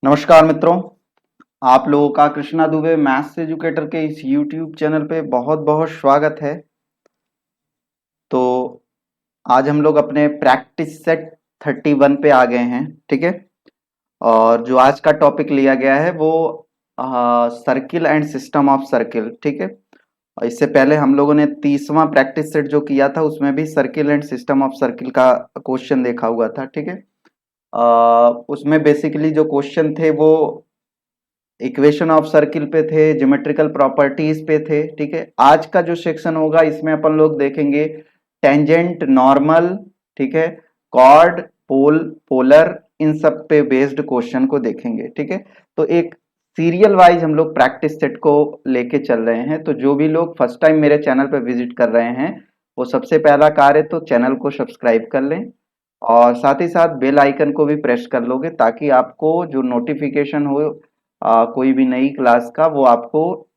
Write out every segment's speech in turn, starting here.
नमस्कार मित्रों, आप लोगों का कृष्णा दुबे मैथ्स एजुकेटर के इस YouTube चैनल पे बहुत बहुत स्वागत है। तो आज हम लोग अपने प्रैक्टिस सेट 31 पे आ गए हैं, ठीक है। और जो आज का टॉपिक लिया गया है वो circle and system of circle, ठीक है। और इससे पहले हम लोगों ने 30वां प्रैक्टिस सेट जो किया था उसमें भी circle and system of circle का क्वेश्चन देखा हुआ था, ठीक है। उसमें बेसिकली जो क्वेश्चन थे वो इक्वेशन ऑफ सर्किल पे थे, ज्योमेट्रिकल प्रॉपर्टीज पे थे, ठीक है। आज का जो सेक्शन होगा इसमें अपन लोग देखेंगे टेंजेंट, नॉर्मल, ठीक है, कॉर्ड, पोल, पोलर, इन सब पे बेस्ड क्वेश्चन को देखेंगे, ठीक है। तो एक सीरियल वाइज हम लोग प्रैक्टिस सेट को लेके चल रहे हैं। तो जो भी लोग फर्स्ट टाइम मेरे चैनल पे विजिट कर रहे हैं वो सबसे पहला कार्य तो चैनल को सब्सक्राइब कर लें और साथ ही साथ बेल आइकन को भी प्रेस कर लोगे ताकि आपको जो नोटिफिकेशन हो कोई भी नई क्लास का वो आपको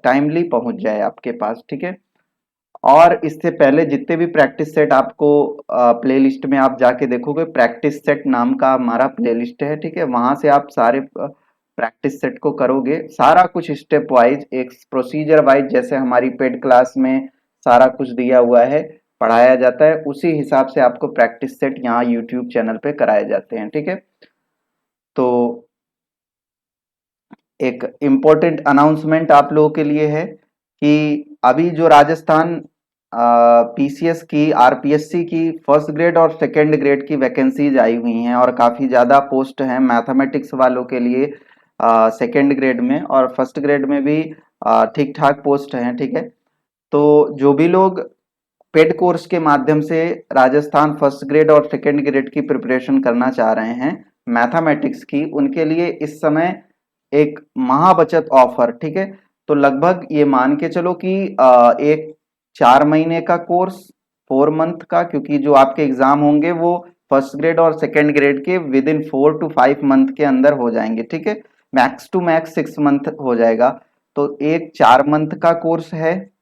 टाइमली पहुंच जाए आपके पास, ठीक है। और इससे पहले जितने भी प्रैक्टिस सेट आपको प्लेलिस्ट में आप जाके देखोगे, प्रैक्टिस सेट नाम का हमारा प्लेलिस्ट है, ठीक है। वहां से आप सारे प्रैक्टिस सेट को करोगे, सारा कुछ स्टेप वाइज, एक प्रोसीजर वाइज, जैसे हमारी पेड क्लास में सारा कुछ दिया हुआ है, पढ़ाया जाता है, उसी हिसाब से आपको प्रैक्टिस सेट यहाँ यूट्यूब चैनल पे कराए जाते हैं, ठीक है। तो एक इम्पोर्टेंट अनाउंसमेंट आप लोगों के लिए है कि अभी जो राजस्थान पीसीएस की, आरपीएससी की फर्स्ट ग्रेड और सेकंड ग्रेड की वैकेंसीज आई हुई हैं और काफ़ी ज़्यादा पोस्ट हैं मैथमेटिक्स वालों के लिए सेकंड ग्रेड में, और फर्स्ट ग्रेड में भी ठीक ठाक पोस्ट हैं, ठीक है। तो जो भी लोग पेड कोर्स के माध्यम से राजस्थान फर्स्ट ग्रेड और सेकंड ग्रेड की प्रिपरेशन करना चाह रहे हैं मैथमेटिक्स की, उनके लिए इस समय एक महाबचत ऑफर, ठीक है। तो लगभग ये मान के चलो कि एक 4 महीने का कोर्स, 4 मंथ का, क्योंकि जो आपके एग्जाम होंगे वो फर्स्ट ग्रेड और सेकंड ग्रेड के विद इन 4 to 5 मंथ के अंदर हो जाएंगे, ठीक है। मैक्स टू मैक्स 6 मंथ हो जाएगा। तो एक 4 मंथ का कोर्स है,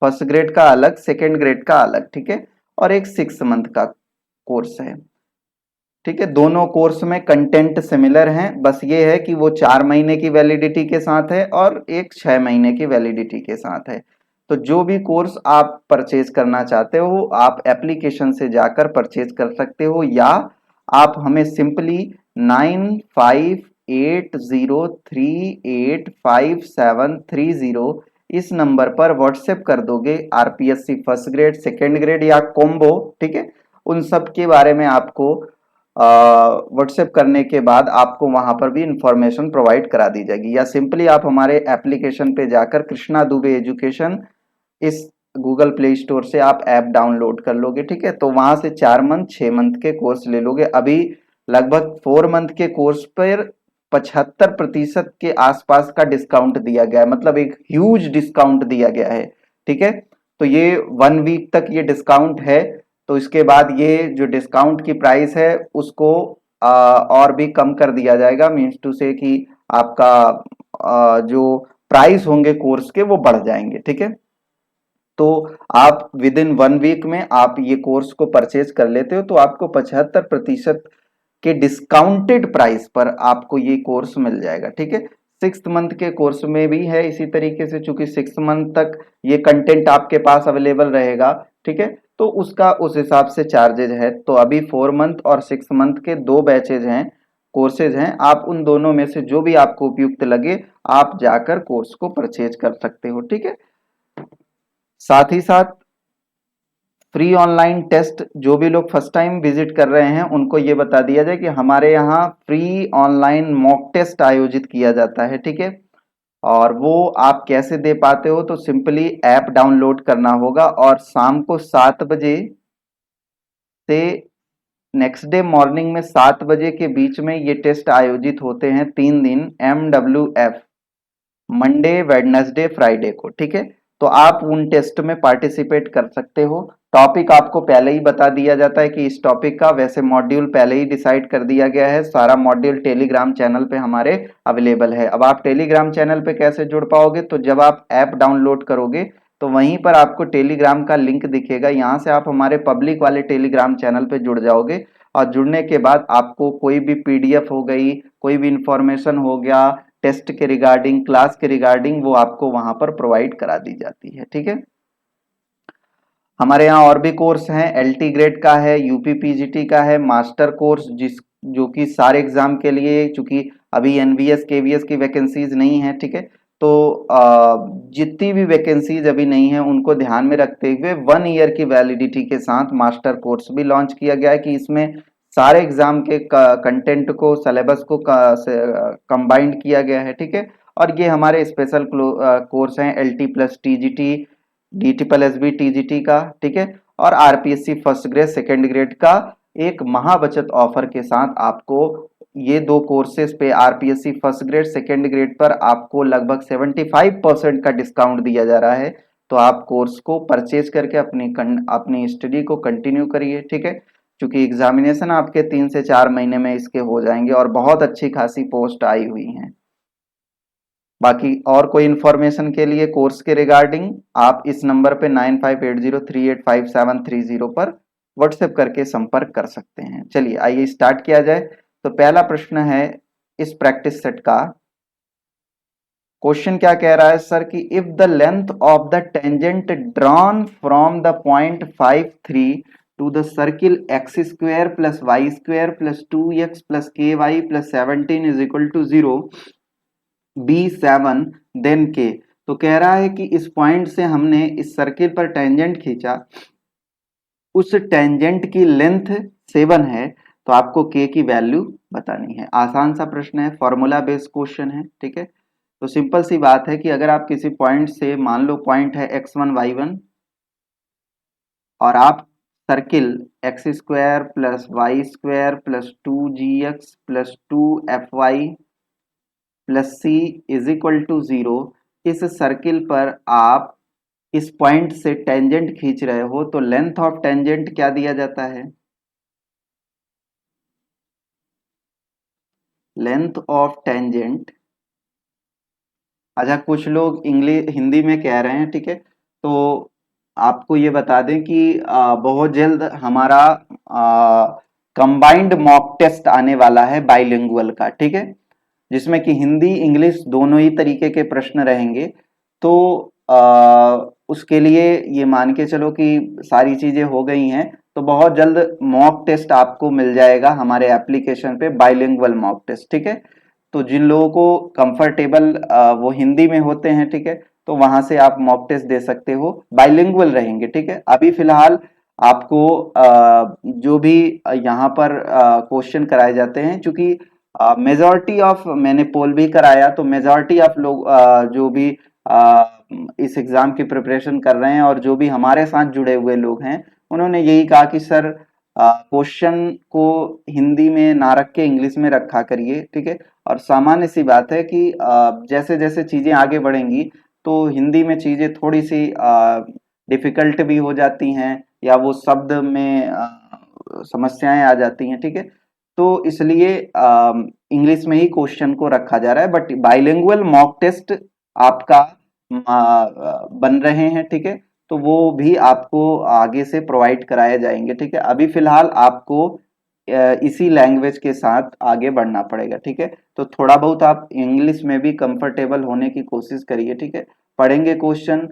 फर्स्ट ग्रेड का अलग, सेकंड ग्रेड का अलग, ठीक है। और एक 6 मंथ का कोर्स है, ठीक है। दोनों कोर्स में कंटेंट सिमिलर हैं, बस ये है कि वो 4 महीने की वैलिडिटी के साथ है और एक 6 महीने की वैलिडिटी के साथ है। तो जो भी कोर्स आप परचेज करना चाहते हो आप एप्लीकेशन से जाकर परचेज कर सकते हो, या आप हमें सिंपली 9580385730 इस नंबर पर व्हाट्सएप कर दोगे। RPSC first grade, second grade या कॉम्बो, ठीक है, उन सब के बारे में आपको व्हाट्सएप करने के बाद आपको वहां पर भी इंफॉर्मेशन प्रोवाइड करा दी जाएगी, या सिंपली आप हमारे एप्लीकेशन पे जाकर कृष्णा दुबे एजुकेशन इस गूगल प्ले स्टोर से आप ऐप डाउनलोड कर लोगे, ठीक है। तो वहां से 4 मंथ, 6 मंथ के कोर्स ले लोगे। अभी लगभग 4 मंथ के कोर्स पर 75% के आसपास का डिस्काउंट दिया गया है, मतलब एक ह्यूज डिस्काउंट दिया गया है, ठीक है। तो ये 1 वीक तक ये डिस्काउंट है। तो इसके बाद ये जो डिस्काउंट की प्राइस है उसको और भी कम कर दिया जाएगा, मीन्स टू से कि आपका जो प्राइस होंगे कोर्स के वो बढ़ जाएंगे, ठीक है। तो आप विद इन 1 वीक में आप ये कोर्स को परचेज कर लेते हो तो आपको 75% के डिस्काउंटेड प्राइस पर आपको ये कोर्स मिल जाएगा, ठीक है। 6 मंथ के कोर्स में भी है इसी तरीके से, चूंकि 6 मंथ तक ये कंटेंट आपके पास अवेलेबल रहेगा, ठीक है। तो उसका उस हिसाब से चार्जेज है। तो अभी 4 मंथ और 6 मंथ के दो बैचेज हैं, कोर्सेज हैं। आप उन दोनों में से जो भी आपको उपयुक्त लगे आप जाकर कोर्स को परचेज कर सकते हो, ठीक है। साथ ही साथ फ्री ऑनलाइन टेस्ट, जो भी लोग फर्स्ट टाइम विजिट कर रहे हैं उनको ये बता दिया जाए कि हमारे यहाँ फ्री ऑनलाइन मॉक टेस्ट आयोजित किया जाता है, ठीक है। और वो आप कैसे दे पाते हो, तो सिंपली ऐप डाउनलोड करना होगा और शाम को 7 बजे से नेक्स्ट डे मॉर्निंग में 7 बजे के बीच में ये टेस्ट आयोजित होते हैं 3 दिन, MWF, मंडे, वेडनेसडे, फ्राइडे को, ठीक है। तो आप उन टेस्ट में पार्टिसिपेट कर सकते हो। टॉपिक आपको पहले ही बता दिया जाता है कि इस टॉपिक का, वैसे मॉड्यूल पहले ही डिसाइड कर दिया गया है, सारा मॉड्यूल टेलीग्राम चैनल पे हमारे अवेलेबल है। अब आप टेलीग्राम चैनल पे कैसे जुड़ पाओगे, तो जब आप ऐप डाउनलोड करोगे तो वहीं पर आपको टेलीग्राम का लिंक दिखेगा, यहाँ से आप हमारे पब्लिक वाले टेलीग्राम चैनल पे जुड़ जाओगे और जुड़ने के बाद आपको कोई भी पीडीएफ हो गई, कोई भी इंफॉर्मेशन हो गया टेस्ट के रिगार्डिंग, क्लास के रिगार्डिंग, वो आपको वहां पर प्रोवाइड करा दी जाती है। ठीक है, हमारे यहाँ और भी कोर्स हैं, एलटी ग्रेड का है, यूपी पीजीटी का है, मास्टर कोर्स जो कि सारे एग्जाम के लिए, चूंकि अभी एनवीएस केवीएस की वैकेंसीज नहीं है, ठीक है, तो जितनी भी वैकेंसीज अभी नहीं है उनको ध्यान में रखते हुए 1 ईयर की वैलिडिटी के साथ मास्टर कोर्स भी लॉन्च किया गया है कि इसमें सारे एग्जाम के कंटेंट को, सिलेबस को कंबाइंड किया गया है। ठीक है, और ये हमारे स्पेशल कोर्स हैं LT plus TGT, DSSB TGT का, ठीक है, और RPSC first grade second grade का एक महाबचत ऑफर के साथ आपको ये दो कोर्सेज पे RPSC first grade second grade पर आपको लगभग 75% का डिस्काउंट दिया जा रहा है। तो आप कोर्स को परचेज करके अपनी स्टडी को कंटिन्यू करिए। ठीक है, क्योंकि एग्जामिनेशन आपके 3 से 4 महीने में इसके हो जाएंगे और बहुत अच्छी खासी पोस्ट आई हुई हैं। बाकी और कोई इंफॉर्मेशन के लिए कोर्स के रिगार्डिंग आप इस नंबर पे 9580385730 पर व्हाट्सएप करके संपर्क कर सकते हैं। चलिए आइए स्टार्ट किया जाए। तो पहला प्रश्न है इस प्रैक्टिस सेट का। क्वेश्चन क्या कह रहा है सर कि if the length of the tangent drawn from the point 53 to the circle x square plus y square plus 2x plus k y plus 17 is equal to 0 B7 then k. तो कह रहा है कि इस point से हमने इस circle पर टेंजेंट खींचा, उस टेंजेंट की लेंथ 7 है, तो आपको के की वैल्यू बतानी है। आसान सा प्रश्न है, फॉर्मूला बेस्ड क्वेश्चन है। ठीक है, तो सिंपल सी बात है कि अगर आप किसी पॉइंट से, मान लो पॉइंट है x1 y1, और आप circle x square plus y square plus 2gx plus 2fy plus c is equal to 0, इस सर्किल पर आप इस पॉइंट से टेंजेंट खींच रहे हो, तो लेंथ ऑफ टेंजेंट क्या दिया जाता है? लेंथ ऑफ टेंजेंट, अच्छा कुछ लोग इंग्लिश हिंदी में कह रहे हैं, ठीक है, तो आपको ये बता दें कि बहुत जल्द हमारा कंबाइंड मॉक टेस्ट आने वाला है बाइलिंगुअल का। ठीक है, जिसमें कि हिंदी इंग्लिश दोनों ही तरीके के प्रश्न रहेंगे। तो उसके लिए ये मान के चलो कि सारी चीजें हो गई हैं, तो बहुत जल्द मॉक टेस्ट आपको मिल जाएगा हमारे एप्लीकेशन पे, बाइलिंगुअल मॉक टेस्ट। ठीक है, तो जिन लोगों को कंफर्टेबल वो हिंदी में होते हैं, ठीक है, तो वहां से आप मॉक टेस्ट दे सकते हो, बाइलिंगुअल रहेंगे। ठीक है, अभी फिलहाल आपको जो भी यहाँ पर क्वेश्चन कराए जाते हैं, चूंकि मेजॉरिटी ऑफ, मैंने पोल भी कराया, तो मेजॉरिटी ऑफ लोग जो भी इस एग्जाम की प्रिपरेशन कर रहे हैं और जो भी हमारे साथ जुड़े हुए लोग हैं, उन्होंने यही कहा कि सर क्वेश्चन को हिंदी में ना रख के इंग्लिश में रखा करिए। ठीक है, और सामान्य सी बात है कि जैसे जैसे चीजें आगे बढ़ेंगी तो हिंदी में चीजें थोड़ी सी डिफिकल्ट भी हो जाती हैं, या वो शब्द में समस्याएं आ जाती हैं। ठीक है, तो इसलिए इंग्लिश में ही क्वेश्चन को रखा जा रहा है, बट बाइलिंगुअल मॉक टेस्ट आपका बन रहे हैं। ठीक है, तो वो भी आपको आगे से प्रोवाइड कराए जाएंगे। ठीक है, अभी फिलहाल आपको इसी लैंग्वेज के साथ आगे बढ़ना पड़ेगा। ठीक है, तो थोड़ा बहुत आप इंग्लिश में भी कंफर्टेबल होने की कोशिश करिए। ठीक है, पढ़ेंगे क्वेश्चन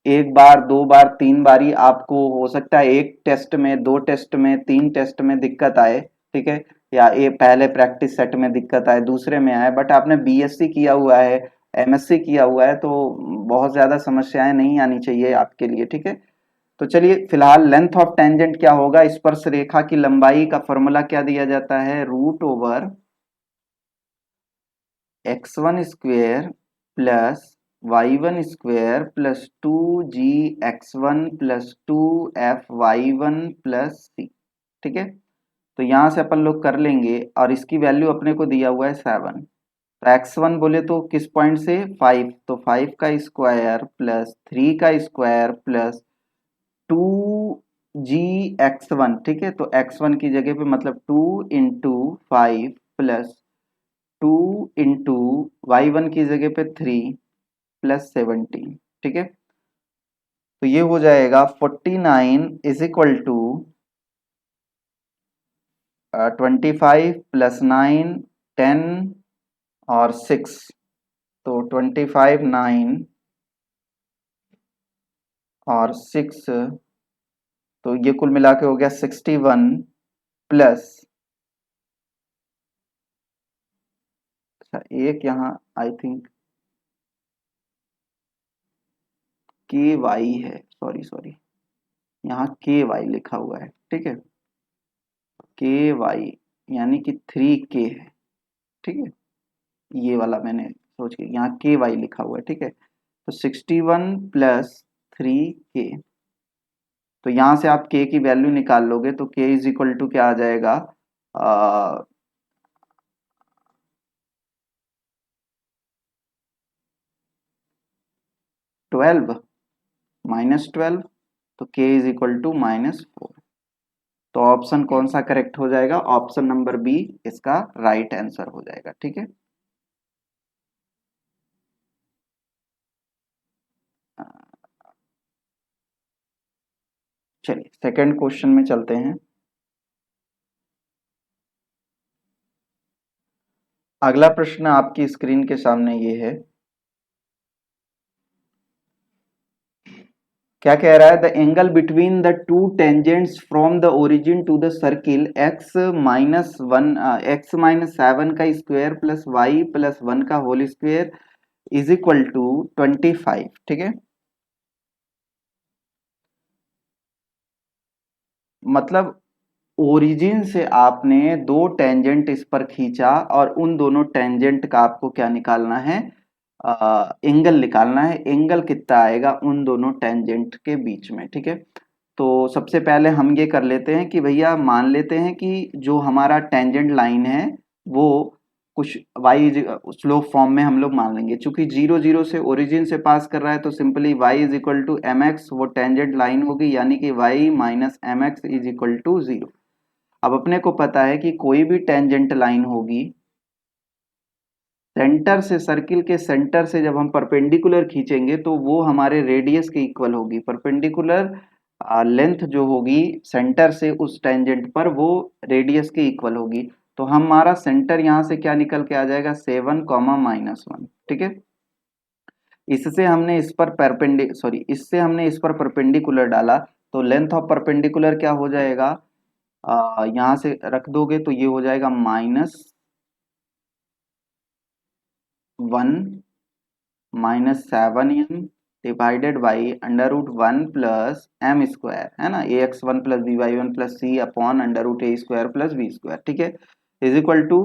एक बार, दो बार, तीन बारी, आपको हो सकता है एक टेस्ट में, दो टेस्ट में, तीन टेस्ट में दिक्कत आए। ठीक है, या ये पहले प्रैक्टिस सेट में दिक्कत आए, दूसरे में आए, बट आपने बीएससी किया हुआ है, एमएससी किया हुआ है, तो बहुत ज्यादा समस्याएं नहीं आनी चाहिए आपके लिए। ठीक है, तो चलिए फिलहाल लेंथ ऑफ टेंजेंट क्या होगा, स्पर्श रेखा की लंबाई का फॉर्मूला क्या दिया जाता है, root over x1 square plus y1 square plus 2g(x1) plus 2f(y1) plus c। ठीक है, तो यहां से अपन लोग कर लेंगे, और इसकी वैल्यू अपने को दिया हुआ है 7। तो x1 बोले तो किस पॉइंट से, 5, तो 5 का स्क्वायर प्लस 3 का स्क्वायर प्लस 2g(x1), ठीक है, तो x1 की जगह पे मतलब 2 इंटू 5 प्लस 2 इंटू y1 की जगह पे 3 प्लस 17। ठीक है, तो ये हो जाएगा 49 इज इक्वल टू 25 प्लस 9 10 और 6, तो 25 9 और 6, तो ये कुल मिला के हो गया 61 प्लस, अच्छा एक यहाँ आई थिंक के वाई है, सॉरी सॉरी, यहाँ के वाई लिखा हुआ है, ठीक है, के वाई यानी कि 3K है, ठीक है, ये वाला मैंने सोच के यहाँ के वाई लिखा हुआ है, ठीक है, तो 61 प्लस 3K, तो यहाँ से आप के की वैल्यू निकाल लोगे तो के इज इक्वल टू क्या आ जाएगा, 12 -12, तो के इज इक्वल टू -4, तो ऑप्शन कौन सा करेक्ट हो जाएगा, ऑप्शन नंबर बी इसका राइट आंसर हो जाएगा, ठीक है। चलिए सेकंड क्वेश्चन में चलते हैं। अगला प्रश्न आपकी स्क्रीन के सामने ये है, क्या कह रहा है, the angle between the two tangents from the origin to the circle x-7 का स्क्वायर प्लस y+1 का whole square is equal to 25, ठीक है, मतलब ओरिजिन से आपने दो टेंजेंट इस पर खींचा और उन दोनों टेंजेंट का आपको क्या निकालना है, एंगल निकालना है, एंगल कितना आएगा उन दोनों टेंजेंट के बीच में, ठीक है। तो सबसे पहले हम ये कर लेते हैं कि भैया मान लेते हैं कि जो हमारा टेंजेंट लाइन है वो कुछ वाई स्लोप फॉर्म में हम लोग मान लेंगे, चूंकि 0 0 से ओरिजिन से पास कर रहा है तो simply y is equal to m x वो टेंजेंट लाइन होगी, यानी कि y minus m x is equal to 0। अब अपने को पता है कि कोई भी टेंजेंट लाइन होगी सेंटर से, सर्किल के सेंटर से जब हम परपेंडिकुलर खींचेंगे तो वो हमारे रेडियस के इक्वल होगी, परपेंडिकुलर लेंथ जो होगी सेंटर से उस टेंजेंट पर वो रेडियस के इक्वल होगी, तो हमारा सेंटर यहाँ से क्या निकल के आ जाएगा 7, -1, ठीक है। इससे हमने इस पर इससे हमने इस पर परपेंडिकुलर डाला, तो लेंथ ऑफ परपेंडिकुलर क्या हो जाएगा, यहाँ से रख दोगे तो ये हो जाएगा -1 -7m divided by √1 plus m square, है ना, ax1 plus by1 plus c upon √a² plus b², ठीक है, इज इक्वल टू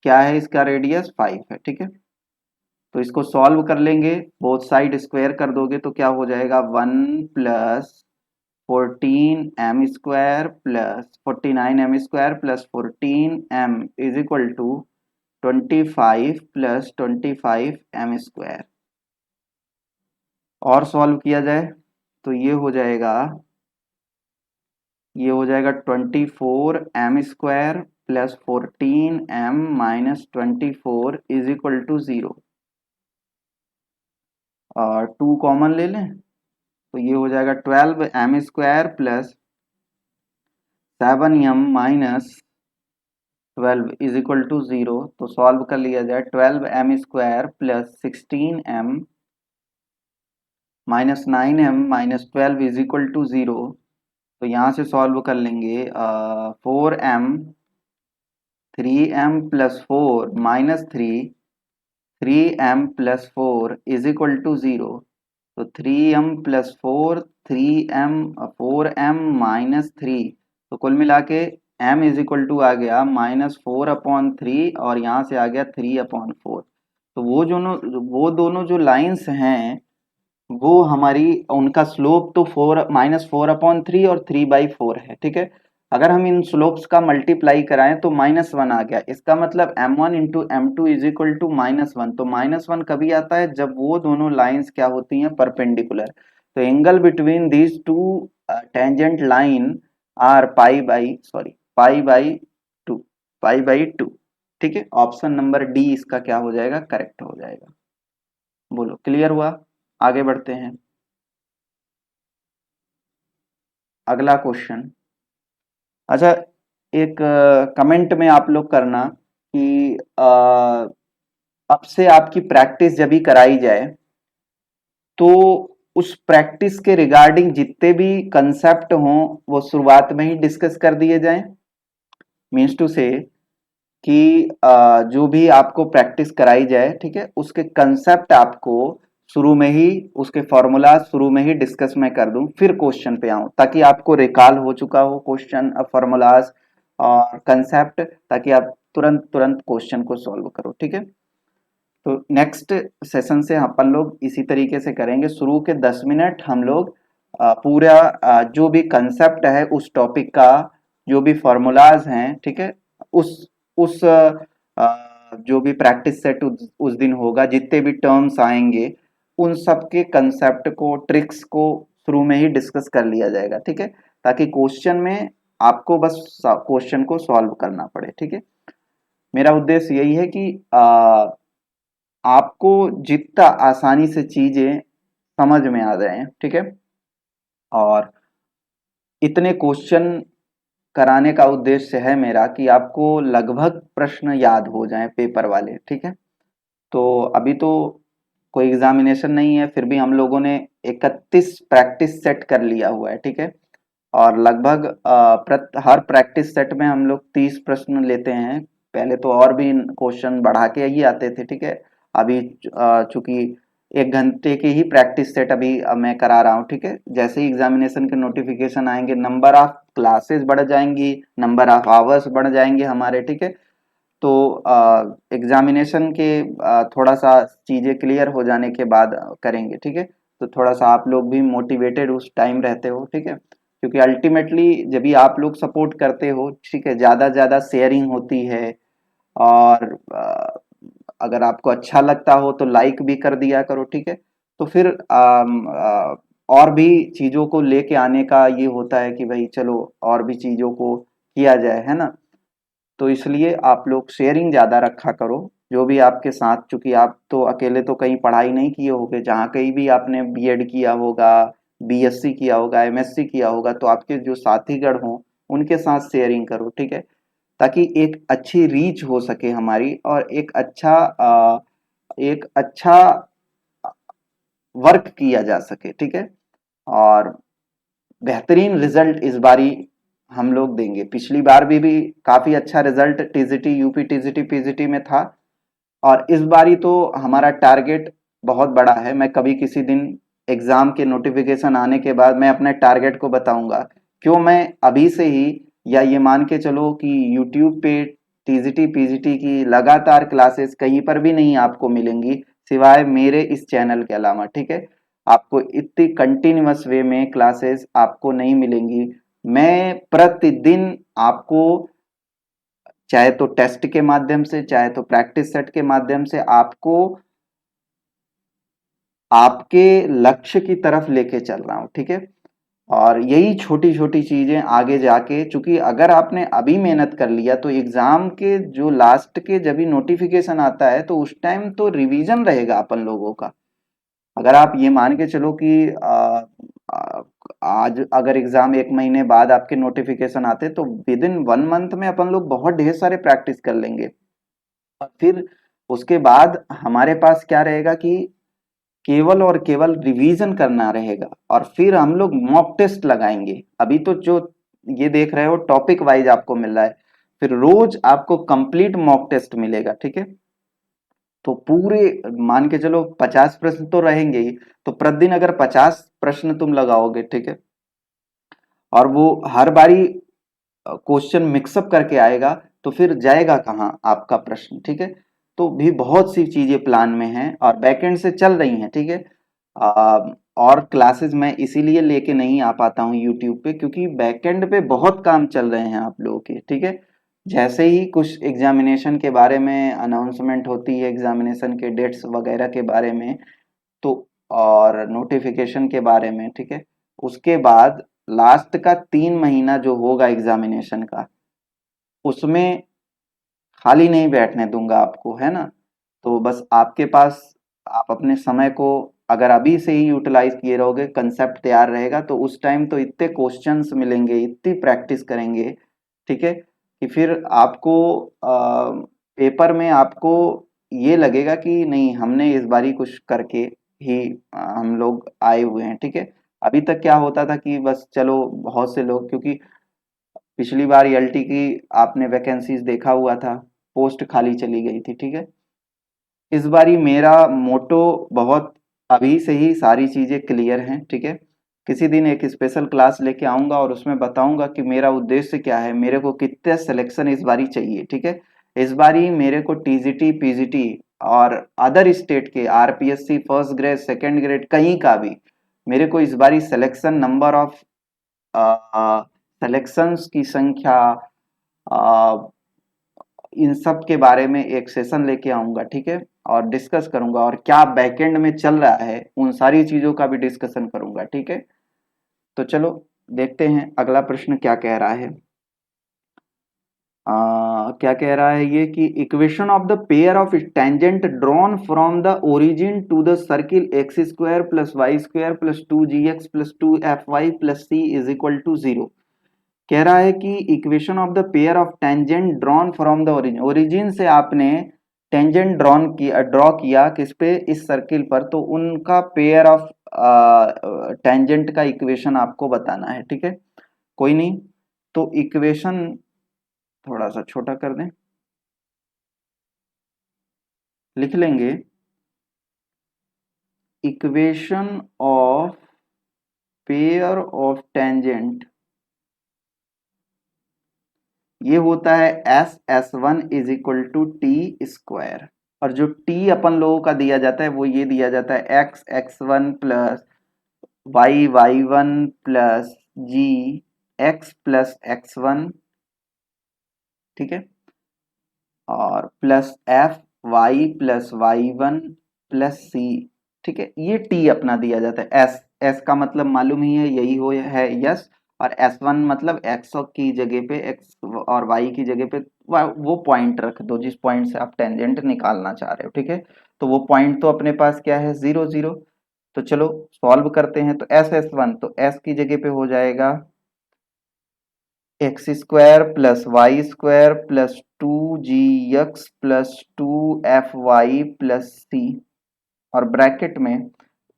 क्या है, इसका रेडियस 5 है, ठीक है। तो इसको सॉल्व कर लेंगे, बोथ साइड स्क्वायर कर दोगे तो क्या हो जाएगा 1 plus 14m² plus 49m² plus 14m is equal to 25 plus 25m², और सॉल्व किया जाए तो ये हो जाएगा 24m² plus 14m minus 24 is equal to 0, और 2 कॉमन ले लें तो ये हो जाएगा 12m² plus 7m minus 12 is equal to 0, तो सॉल्व कर लिया जाए 12m² plus 16m minus 9m minus 12 is equal to 0, तो यहाँ से सॉल्व कर लेंगे 4m 3m plus 4 minus 3m plus 4 is equal to 0, तो 3m plus 4 3m 4m minus 3, तो कुल मिला के m इज इक्वल टू आ गया -4/3 और यहाँ से आ गया 3/4, तो वो दोनों जो लाइंस हैं वो हमारी उनका स्लोप तो -4/3 और 3/4 है, ठीक है। अगर हम इन स्लोप्स का मल्टीप्लाई कराएं तो -1 आ गया, इसका मतलब m1 into m2 is equal to -1, तो -1 कभी आता है जब वो दोनों लाइंस क्या होती हैं परपेंडिकुलर, तो angle between these two tangent line are pi by two, ठीक है, ऑप्शन नंबर डी इसका क्या हो जाएगा, करेक्ट हो जाएगा। बोलो क्लियर हुआ, आगे बढ़ते हैं। अगला क्वेश्चन, अच्छा एक कमेंट में आप लोग करना कि अब से आपकी प्रैक्टिस जब भी कराई जाए तो उस प्रैक्टिस के रिगार्डिंग जितने भी कंसेप्ट हों वो शुरुआत में ही डिस्कस कर दिए जाएं। मीन्स टू से कि जो भी आपको प्रैक्टिस कराई जाए, ठीक है, उसके कंसेप्ट आपको शुरू में ही, उसके फॉर्मूला शुरू में ही डिस्कस मैं कर दूं, फिर क्वेश्चन पे आऊं, ताकि आपको रिकॉल हो चुका हो क्वेश्चन, फॉर्मूलाज और कंसेप्ट, ताकि आप तुरंत तुरंत क्वेश्चन को सॉल्व करो। ठीक है, तो नेक्स्ट सेशन से अपन लोग इसी तरीके से करेंगे। शुरू के 10 मिनट हम लोग पूरा जो भी कंसेप्ट है उस टॉपिक का, जो भी फॉर्मूलाज हैं, ठीक है, उस जो भी प्रैक्टिस सेट उस दिन होगा, जितने भी टर्म्स आएंगे उन सब के कंसेप्ट को, ट्रिक्स को शुरू में ही डिस्कस कर लिया जाएगा। ठीक है, ताकि क्वेश्चन में आपको बस क्वेश्चन को सॉल्व करना पड़े। ठीक है, मेरा उद्देश्य यही है कि आपको जितना आसानी से चीजें समझ में आ जाए, ठीक है, और इतने क्वेश्चन कराने का उद्देश्य है मेरा कि आपको लगभग प्रश्न याद हो जाएं पेपर वाले। ठीक है, तो अभी तो कोई एग्जामिनेशन नहीं है, फिर भी हम लोगों ने 31 प्रैक्टिस सेट कर लिया हुआ है। ठीक है, और लगभग हर प्रैक्टिस सेट में हम लोग 30 प्रश्न लेते हैं। पहले तो और भी क्वेश्चन बढ़ा के ही आते थे। ठीक है, अभी चूंकि 1 घंटे की ही प्रैक्टिस सेट अभी मैं करा रहा हूँ। ठीक है, जैसे ही एग्जामिनेशन के नोटिफिकेशन आएंगे, नंबर ऑफ क्लासेस बढ़ जाएंगी, नंबर ऑफ आवर्स बढ़ जाएंगे हमारे। ठीक है, तो एग्जामिनेशन के थोड़ा सा चीजें क्लियर हो जाने के बाद करेंगे। ठीक है, तो थोड़ा सा आप लोग भी मोटिवेटेड उस टाइम रहते हो। ठीक है, क्योंकि अल्टीमेटली जब भी आप लोग सपोर्ट करते हो, ठीक है, ज्यादा ज्यादा शेयरिंग होती है, और अगर आपको अच्छा लगता हो तो लाइक भी कर दिया करो। ठीक है, तो फिर और भी चीजों को लेके आने का ये होता है कि भाई चलो और भी चीजों को किया जाए, है ना। तो इसलिए आप लोग शेयरिंग ज्यादा रखा करो जो भी आपके साथ, चूंकि आप तो अकेले तो कहीं पढ़ाई नहीं किए होगे, जहाँ कहीं भी आपने बीएड किया होगा, बीएससी किया होगा, एमएससी किया होगा, तो आपके जो साथीगण हों उनके साथ शेयरिंग करो। ठीक है, ताकि एक अच्छी रीच हो सके हमारी, और एक अच्छा वर्क किया जा सके। ठीक है, और बेहतरीन रिजल्ट इस बारी हम लोग देंगे। पिछली बार भी काफी अच्छा result TGT, UP TGT, PGT में था, और इस बारी तो हमारा टारगेट बहुत बड़ा है। मैं कभी किसी दिन एग्जाम के नोटिफिकेशन आने के बाद मैं अपने टारगेट को बताऊंगा। क्यों मैं अभी से ही, या ये मान के चलो कि यूट्यूब पे टीजीटी पीजीटी की लगातार क्लासेस कहीं पर भी नहीं आपको मिलेंगी सिवाय मेरे इस चैनल के अलावा। ठीक है, आपको इतनी कंटिन्यूअस वे में क्लासेस आपको नहीं मिलेंगी। मैं प्रतिदिन आपको, चाहे तो टेस्ट के माध्यम से, चाहे तो प्रैक्टिस सेट के माध्यम से, आपको आपके लक्ष्य की तरफ लेके चल रहा हूं। ठीक है, और यही छोटी छोटी चीजें आगे जाके, चूंकि अगर आपने अभी मेहनत कर लिया तो एग्जाम के जो लास्ट के जब भी नोटिफिकेशन आता है तो उस टाइम तो रिवीजन रहेगा अपन लोगों का। अगर आप ये मान के चलो कि आ, आज अगर एग्जाम 1 महीने बाद आपके नोटिफिकेशन आते तो विद इन 1 मंथ में अपन लोग बहुत ढेर सारे प्रैक्टिस कर लेंगे। और फिर उसके बाद हमारे पास क्या रहेगा कि केवल और केवल रिवीजन करना रहेगा, और फिर हम लोग मॉक टेस्ट लगाएंगे। अभी तो जो ये देख रहे हो टॉपिक वाइज आपको मिल रहा है, फिर रोज आपको कंप्लीट मॉक टेस्ट मिलेगा। ठीक है, तो पूरे मान के चलो 50 प्रश्न तो रहेंगे ही, तो प्रतिदिन अगर 50 प्रश्न तुम लगाओगे, ठीक है, और वो हर बारी क्वेश्चन मिक्सअप करके आएगा, तो फिर जाएगा कहाँ आपका प्रश्न। ठीक है, तो भी बहुत सी चीजें प्लान में हैं और बैकएंड से चल रही हैं। ठीक है, आ, और क्लासेस मैं इसीलिए लेके नहीं आ पाता हूँ यूट्यूब पे, क्योंकि बैकएंड पे बहुत काम चल रहे हैं आप लोगों के। ठीक है, जैसे ही कुछ एग्जामिनेशन के बारे में अनाउंसमेंट होती है, एग्जामिनेशन के डेट्स वगैरह के बारे में, तो और नोटिफिकेशन के बारे में, ठीक है, उसके बाद लास्ट का 3 महीना जो होगा एग्जामिनेशन का, उसमें खाली नहीं बैठने दूंगा आपको, है ना। तो बस आपके पास, आप अपने समय को अगर अभी से ही यूटिलाइज किए रहोगे, कंसेप्ट तैयार रहेगा, तो उस टाइम तो इतने क्वेश्चंस मिलेंगे, इतनी प्रैक्टिस करेंगे। ठीक है, कि फिर आपको पेपर में आपको ये लगेगा कि नहीं, हमने इस बारी कुछ करके ही हम लोग आए हुए हैं, ठीक है। अभी तक क्या होता था कि बस चलो, बहुत से लोग, क्योंकि पिछली बार एलटी की आपने वैकेंसीज देखा हुआ था, पोस्ट खाली चली गई थी, ठीक है। इस बारी मेरा मोटो बहुत अभी से ही सारी चीजें क्लियर हैं, ठीक है। किसी दिन एक स्पेशल क्लास लेके आऊंगा और उसमें बताऊंगा कि मेरा उद्देश्य क्या है, मेरे को कितने सिलेक्शन इस बारी चाहिए, ठीक है। इस बारी मेरे को टीजीटी पीजीटी और अदर स्टेट के RPSC first grade second grade कहीं का भी मेरे को इस बारी सिलेक्शन नंबर ऑफ सिलेक्शंस की संख्या, इन सब के बारे में एक सेशन लेके आऊंगा, ठीक है। और डिस्कस करूंगा और क्या बैकएंड में चल रहा है उन सारी चीजों का भी डिस्कशन करूंगा, ठीक है। तो चलो देखते हैं अगला प्रश्न क्या कह रहा है। क्या कह रहा है ये कि equation of the pair of tangent drawn from the origin to the circle x square plus y square plus 2gx plus 2fy plus c is equal to 0। कह रहा है कि equation of the pair of tangent drawn from the origin, origin से आपने tangent draw किया किस पे, इस सर्किल पर, तो उनका पेयर ऑफ टेंजेंट का इक्वेशन आपको बताना है, ठीक है। कोई नहीं, तो इक्वेशन थोड़ा सा छोटा कर दें, लिख लेंगे equation of pair of tangent, ये होता है S1 is equal to t square. और जो टी अपन लोगों का दिया जाता है वो ये दिया जाता है x1 प्लस y1 प्लस जी x+x1, ठीक है। और प्लस fy+y1 प्लस सी, ठीक है। ये टी अपना दिया जाता है। एस का मतलब मालूम ही है, यही हो है यस। और S1 मतलब एक्स की जगह पे, एक्स और वाई की जगह पे वो पॉइंट रख दो जिस पॉइंट से आप टेंजेंट निकालना चाह रहे हो, ठीक है। तो वो पॉइंट तो अपने पास क्या है, 0 0। तो चलो सॉल्व करते हैं। तो S1 तो S की जगह पे हो जाएगा x square plus y square plus 2gx plus 2fy plus c. और ब्रैकेट में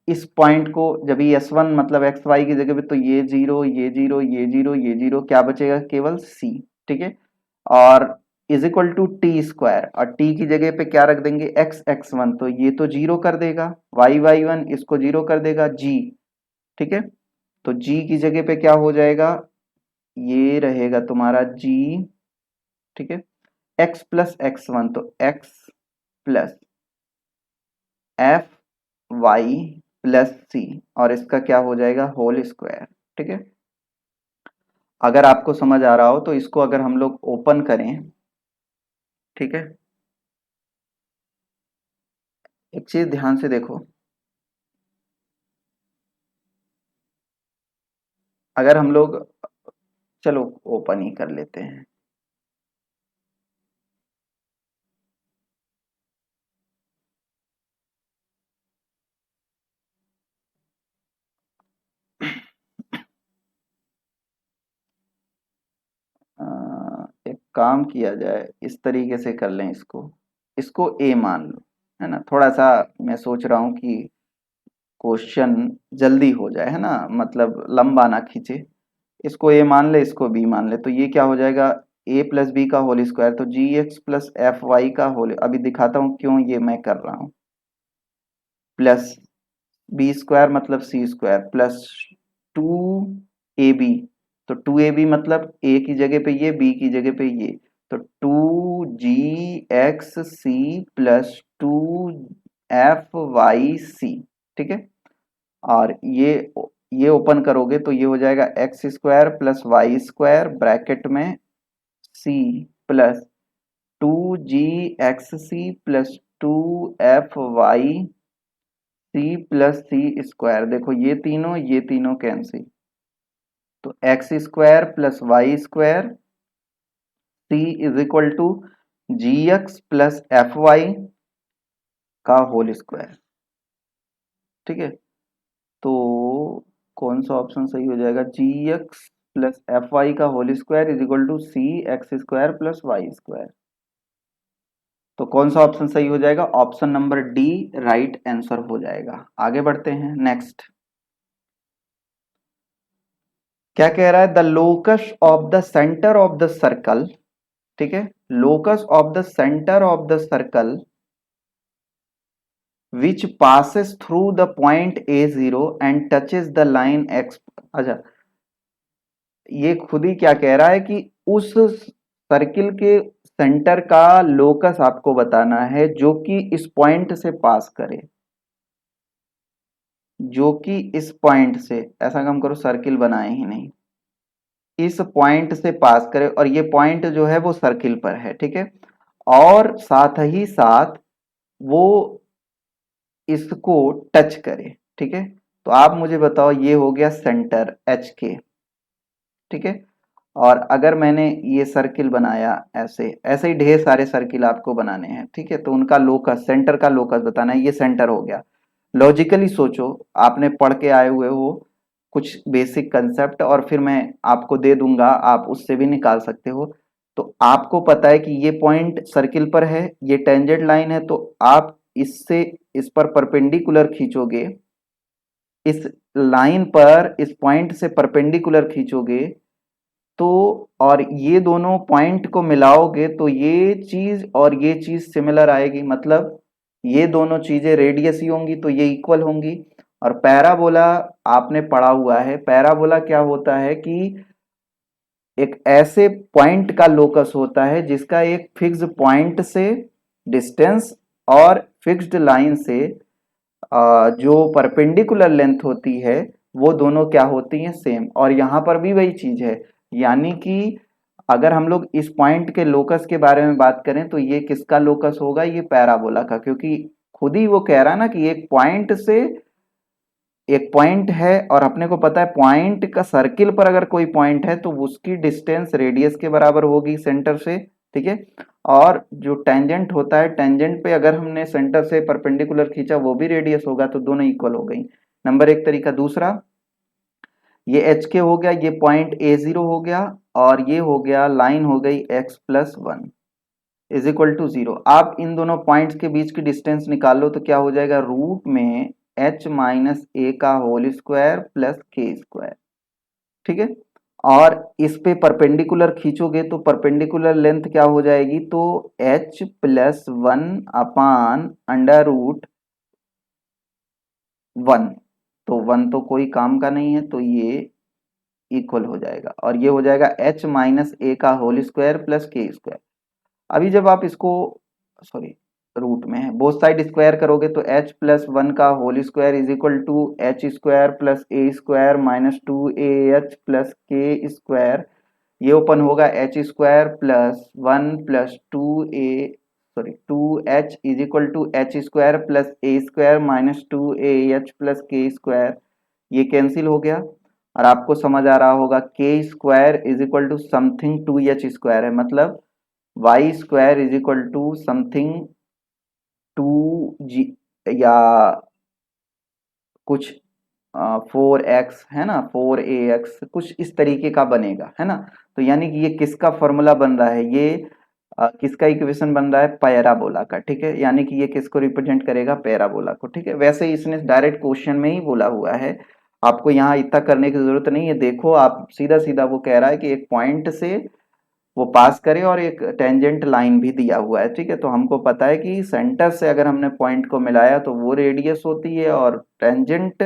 इस पॉइंट को जब ये S1 मतलब एक्स वाई की जगह पे, तो ये जीरो, ये जीरो, ये जीरो, ये जीरो, क्या बचेगा, केवल सी, ठीक है। और is equal to t square, और टी की जगह पे क्या रख देंगे, x1, तो ये तो जीरो कर देगा, y1 इसको जीरो कर देगा, g, ठीक है। तो g की जगह पे क्या हो जाएगा, ये रहेगा तुम्हारा g, ठीक है। x+x1 तो x plus f y plus c, और इसका क्या हो जाएगा, होल स्क्वायर, ठीक है। अगर आपको समझ आ रहा हो तो इसको अगर हम लोग ओपन करें, ठीक है। एक चीज ध्यान से देखो, अगर हम लोग, चलो ओपन ही कर लेते हैं। एक काम किया जाए, इस तरीके से कर लें, इसको इसको ए मान लो, है ना। थोड़ा सा मैं सोच रहा हूँ कि क्वेश्चन जल्दी हो जाए, है ना, मतलब लंबा ना खींचे। इसको ए मान ले, इसको बी मान ले, तो ये क्या हो जाएगा, ए प्लस बी का होल स्क्वायर, तो जी एक्स प्लस एफ वाई का होल, अभी दिखाता हूँ क्यों ये मैं कर रहा हूँ, प्लस बी स्क्वायर मतलब सी स्क्वायर प्लस 2ab, तो 2ab मतलब ए की जगह पे ये, बी की जगह पे ये, तो 2gx c प्लस 2fyc, ठीक है। और ये ओपन करोगे तो ये हो जाएगा x square plus y square bracket में c plus 2gx c plus 2fy c plus c square. देखो ये तीनों कैंसिल, तो x square plus y square c is equal to g x plus f y का whole square, ठीक है। तो कौन सा ऑप्शन सही हो जाएगा, g x plus f y का whole square is equal to c x square plus y square. तो कौन सा ऑप्शन सही हो जाएगा? Option number D right answer हो जाएगा। आगे बढ़ते हैं नेक्स्ट। क्या कह रहा है? The locus of the centre of the circle, ठीक है, locus of the centre of the circle which passes through the point A0 and touches the line x। अच्छा, ये खुद ही क्या कह रहा है कि उस सर्किल के सेंटर का लोकस आपको बताना है जो कि इस पॉइंट से पास करे, जो कि इस पॉइंट से, ऐसा काम करो सर्किल बनाए ही नहीं, इस पॉइंट से पास करे, और ये पॉइंट जो है वो सर्किल पर है, ठीक है, और साथ ही साथ वो इसको टच करे, ठीक है। तो आप मुझे बताओ, ये हो गया सेंटर एच के, ठीक है। और अगर मैंने ये सर्किल बनाया ऐसे, ऐसे ही ढेर सारे सर्किल आपको बनाने हैं, ठीक है, तो उनका लोकस, सेंटर का लोकस बताना है। ये सेंटर हो गया। लॉजिकली सोचो, आपने पढ़ के आए हुए हो कुछ बेसिक कंसेप्ट, और फिर मैं आपको दे दूंगा, आप उससे भी निकाल सकते हो। तो आपको पता है कि ये पॉइंट सर्किल पर है, ये टेंजेंट लाइन है, तो आप इससे इस पर परपेंडिकुलर खींचोगे, इस लाइन पर इस पॉइंट से परपेंडिकुलर खींचोगे, तो और ये दोनों पॉइंट को मिलाओगे तो ये चीज और ये चीज सिमिलर आएगी, मतलब ये दोनों चीजें रेडियस ही होंगी तो ये इक्वल होंगी। और पैराबोला आपने पढ़ा हुआ है, पैराबोला क्या होता है कि एक ऐसे पॉइंट का लोकस होता है जिसका एक फिक्स पॉइंट से डिस्टेंस और फिक्स्ड लाइन से जो परपेंडिकुलर लेंथ होती है वो दोनों क्या होती हैं? सेम। और यहाँ पर भी वही चीज है, यानी कि अगर हम लोग इस पॉइंट के लोकस के बारे में बात करें तो ये किसका लोकस होगा? ये पैराबोला का, क्योंकि खुद ही वो कह रहा है ना कि एक पॉइंट से, एक पॉइंट है और अपने को पता है पॉइंट का, सर्किल पर अगर कोई पॉइंट है तो उसकी डिस्टेंस रेडियस के बराबर होगी सेंटर से, ठीक है। और जो टेंजेंट होता है, टेंजेंट पे अगर हमने सेंटर से परपेंडिकुलर खींचा वो भी रेडियस होगा, तो दोनों इक्वल हो गई। नंबर एक तरीका। दूसरा, ये एच के हो गया, ये पॉइंट A0 हो गया, और ये हो गया लाइन हो गई x+1 इज इक्वल टू 0। आप इन दोनों पॉइंट्स के बीच की डिस्टेंस निकाल लो तो क्या हो जाएगा? रूट में h-a का whole square plus k square, ठीक है। और इस पे परपेंडिकुलर खींचोगे तो परपेंडिकुलर लेंथ क्या हो जाएगी? तो h+1 अपान अंडर रूट 1। तो 1 तो कोई काम का नहीं है, तो ये इक्वल हो जाएगा, और ये हो जाएगा h-a का whole square plus k square. अभी जब आप इसको, सॉरी, रूट में है, बोथ साइड स्क्वायर करोगे तो h+1 का whole square is equal to h square plus a square minus 2ah plus k square. ये ओपन होगा h square plus 1 plus 2h is equal to h square plus a square minus 2ah plus k square. ये cancel हो गया, और आपको समझ आ रहा होगा के square is equal to something 2h square है, मतलब y square is equal to something 2g, या कुछ 4x है ना, 4ax कुछ इस तरीके का बनेगा, है ना। तो यानी कि ये किसका फॉर्मूला बन रहा है? ये किसका इक्वेशन बन रहा है? पैराबोला का, ठीक है। यानी कि ये किसको रिप्रेजेंट करेगा? पैराबोला को, ठीक है। वैसे ही इसने डायरेक्ट क्वेश्चन में ही बोला हुआ है, आपको यहाँ इतना करने की जरूरत नहीं है। देखो आप, सीधा सीधा वो कह रहा है कि एक पॉइंट से वो पास करे और एक टेंजेंट लाइन भी दिया हुआ है, ठीक है। तो हमको पता है कि सेंटर से अगर हमने पॉइंट को मिलाया तो वो रेडियस होती है, और टेंजेंट,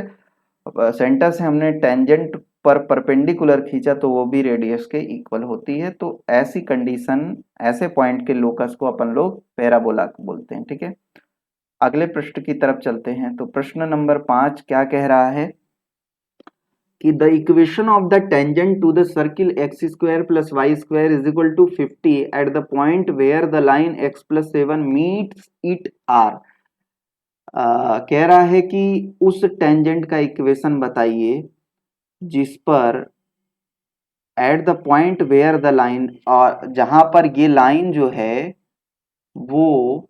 सेंटर से हमने टेंजेंट पर परपेंडिकुलर खींचा तो वो भी रेडियस के इक्वल होती है। तो ऐसी कंडीशन, ऐसे पॉइंट के लोकस को अपन लोग पैराबोला बोलते हैं, ठीक है। अगले प्रश्न की तरफ चलते हैं। तो प्रश्न नंबर 5 क्या कह रहा है कि the equation of the tangent to the circle x square plus y square is equal to 50 at the point where the line x+7 meets it are. कह रहा है कि उस टेंजेंट का इक्वेशन बताइए जिस पर at the point where the line, और जहां पर ये लाइन जो है वो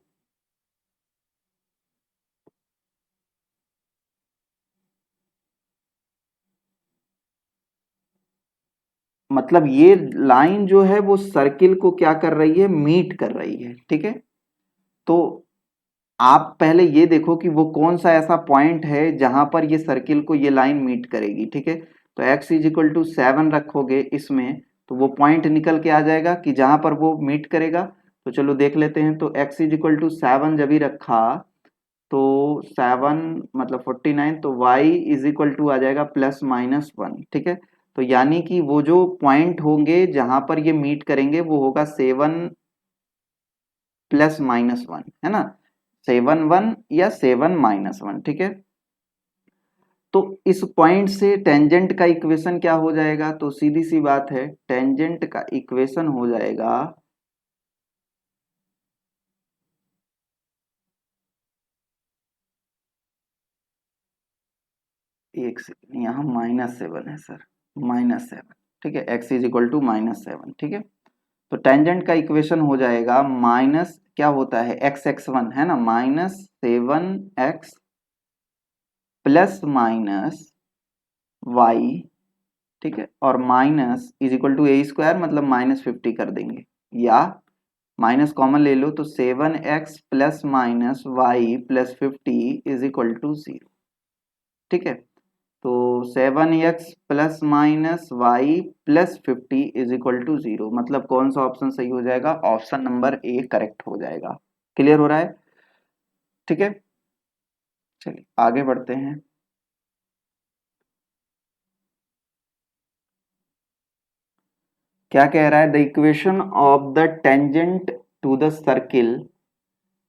मतलब ये लाइन जो है वो सर्किल को क्या कर रही है, मीट कर रही है, ठीक है। तो आप पहले ये देखो कि वो कौन सा ऐसा पॉइंट है जहां पर ये सर्किल को ये लाइन मीट करेगी, ठीक है। तो x इज इक्वल टू 7 रखोगे इसमें, तो वो पॉइंट निकल के आ जाएगा कि जहां पर वो मीट करेगा। तो चलो देख लेते हैं। तो x इज इक्वल टू 7 जब ही रखा तो 7 मतलब 49, तो y इज इक्वल टू आ जाएगा +-1, ठीक है। तो यानी कि वो जो पॉइंट होंगे जहां पर ये मीट करेंगे वो होगा 7 +-1, है ना। 7 1 या 7 -1, ठीक है। तो इस पॉइंट से टेंजेंट का इक्वेशन क्या हो जाएगा, तो सीधी सी बात है, टेंजेंट का इक्वेशन हो जाएगा एक सेकंड, यहाँ -7 है सर, -7, ठीक है। x इज इक्वल टू -7, ठीक है। तो टेंजेंट का इक्वेशन हो जाएगा माइनस क्या होता है x(x1) है ना, -7x +-y, ठीक है। और minus is equal to a² मतलब -50 कर देंगे, या माइनस कॉमन ले लो तो 7x +-y+50 is equal to 0, ठीक है। तो 7x +-y+50 is equal to 0, मतलब कौन सा ऑप्शन सही हो जाएगा, ऑप्शन नंबर ए करेक्ट हो जाएगा। क्लियर हो रहा है, ठीक है। चलिए आगे बढ़ते हैं। क्या कह रहा है, the equation of the tangent to the circle,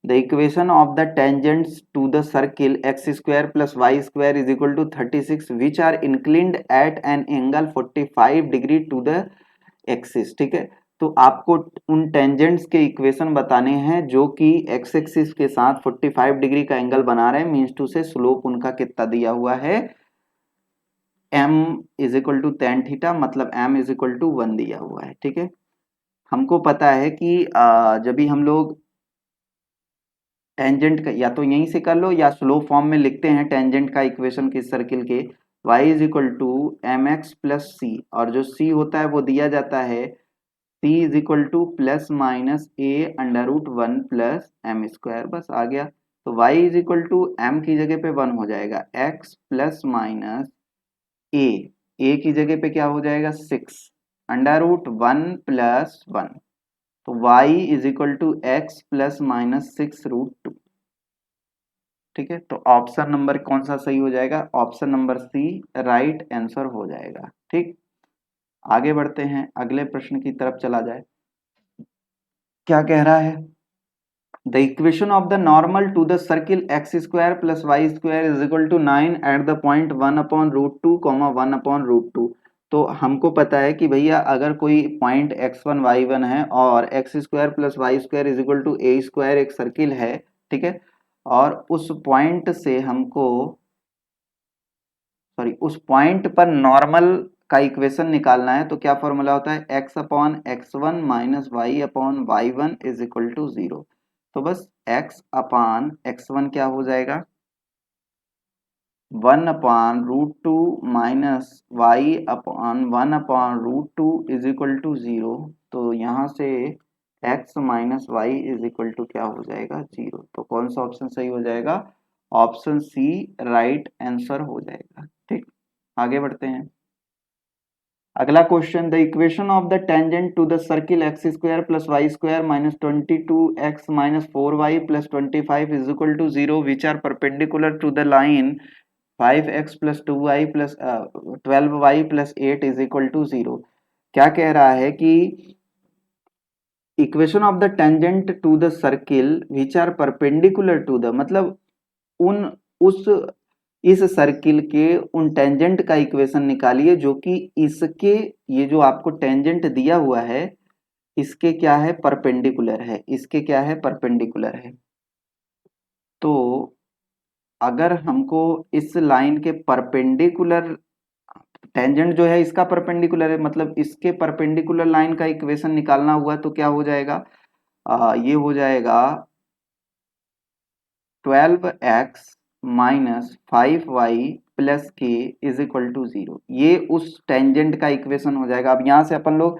the equation of the tangents to the circle x square plus y square is equal to 36 which are inclined at an angle 45 degree to the axis, ठीक है। तो आपको उन tangents के equation बताने हैं जो कि एक्स एक्सिस के साथ 45 डिग्री का एंगल बना रहे हैं, मीन्स टू से स्लोप उनका कितना दिया हुआ है, m is equal to tan theta, मतलब m इज इक्वल टू 1 दिया हुआ है, ठीक है। हमको पता है कि जब भी हम लोग टेंजेंट का या तो यहीं से कर लो या स्लो फॉर्म में लिखते हैं टेंजेंट का इक्वेशन किस सर्किल के, y is equal to mx plus c, और जो c होता है वो दिया जाता है c is equal to +-a√1 plus m square, बस आ गया। तो y is equal to m की जगह पे 1 हो जाएगा, x +-a की जगह पे क्या हो जाएगा 6√1 प्लस 1, तो y is equal to x +-6√2, ठीक है। तो ऑप्शन नंबर कौन सा सही हो जाएगा, option number c right answer हो जाएगा, ठीक। आगे बढ़ते हैं, अगले प्रश्न की तरफ चला जाए। क्या कह रहा है, the equation of the normal to the circle x² plus y² is equal to 9 at the point 1/√2, 1/√2। तो हमको पता है कि भैया अगर कोई पॉइंट x1 y1 है और x² plus y² is equal to a² एक सर्किल है, ठीक है। और उस पॉइंट से हमको उस पॉइंट पर नॉर्मल का इक्वेशन निकालना है, तो क्या फॉर्मूला होता है, x/x1 minus y/y1 is equal to 0। तो बस x/x1 क्या हो जाएगा, 1/√2 minus y/1/√2 is equal to 0। तो यहाँ से x minus y is equal to क्या हो जाएगा 0। तो कौन सा ऑप्शन सही हो जाएगा, ऑप्शन सी राइट आंसर हो जाएगा, ठीक। आगे बढ़ते हैं। अगला question, the equation of the tangent to the circle x² plus y² minus 22x minus 4y plus 25 is equal to 0 which are perpendicular to the line 5x plus 2y plus 12y plus 8 is equal to 0। क्या कह रहा है कि equation of the tangent to the circle which are perpendicular to the, मतलब उन उस इस circle के उन टेंजेंट का इक्वेशन निकालिए जो कि इसके, ये जो आपको टेंजेंट दिया हुआ है इसके क्या है परपेंडिकुलर है, इसके क्या है परपेंडिकुलर है। तो अगर हमको इस लाइन के परपेंडिकुलर टेंजेंट जो है इसका परपेंडिकुलर है, मतलब इसके परपेंडिकुलर लाइन का इक्वेशन निकालना हुआ तो क्या हो जाएगा, ये हो जाएगा 12x minus 5y plus k is equal to 0। ये उस टेंजेंट का इक्वेशन हो जाएगा। अब यहाँ से अपन लोग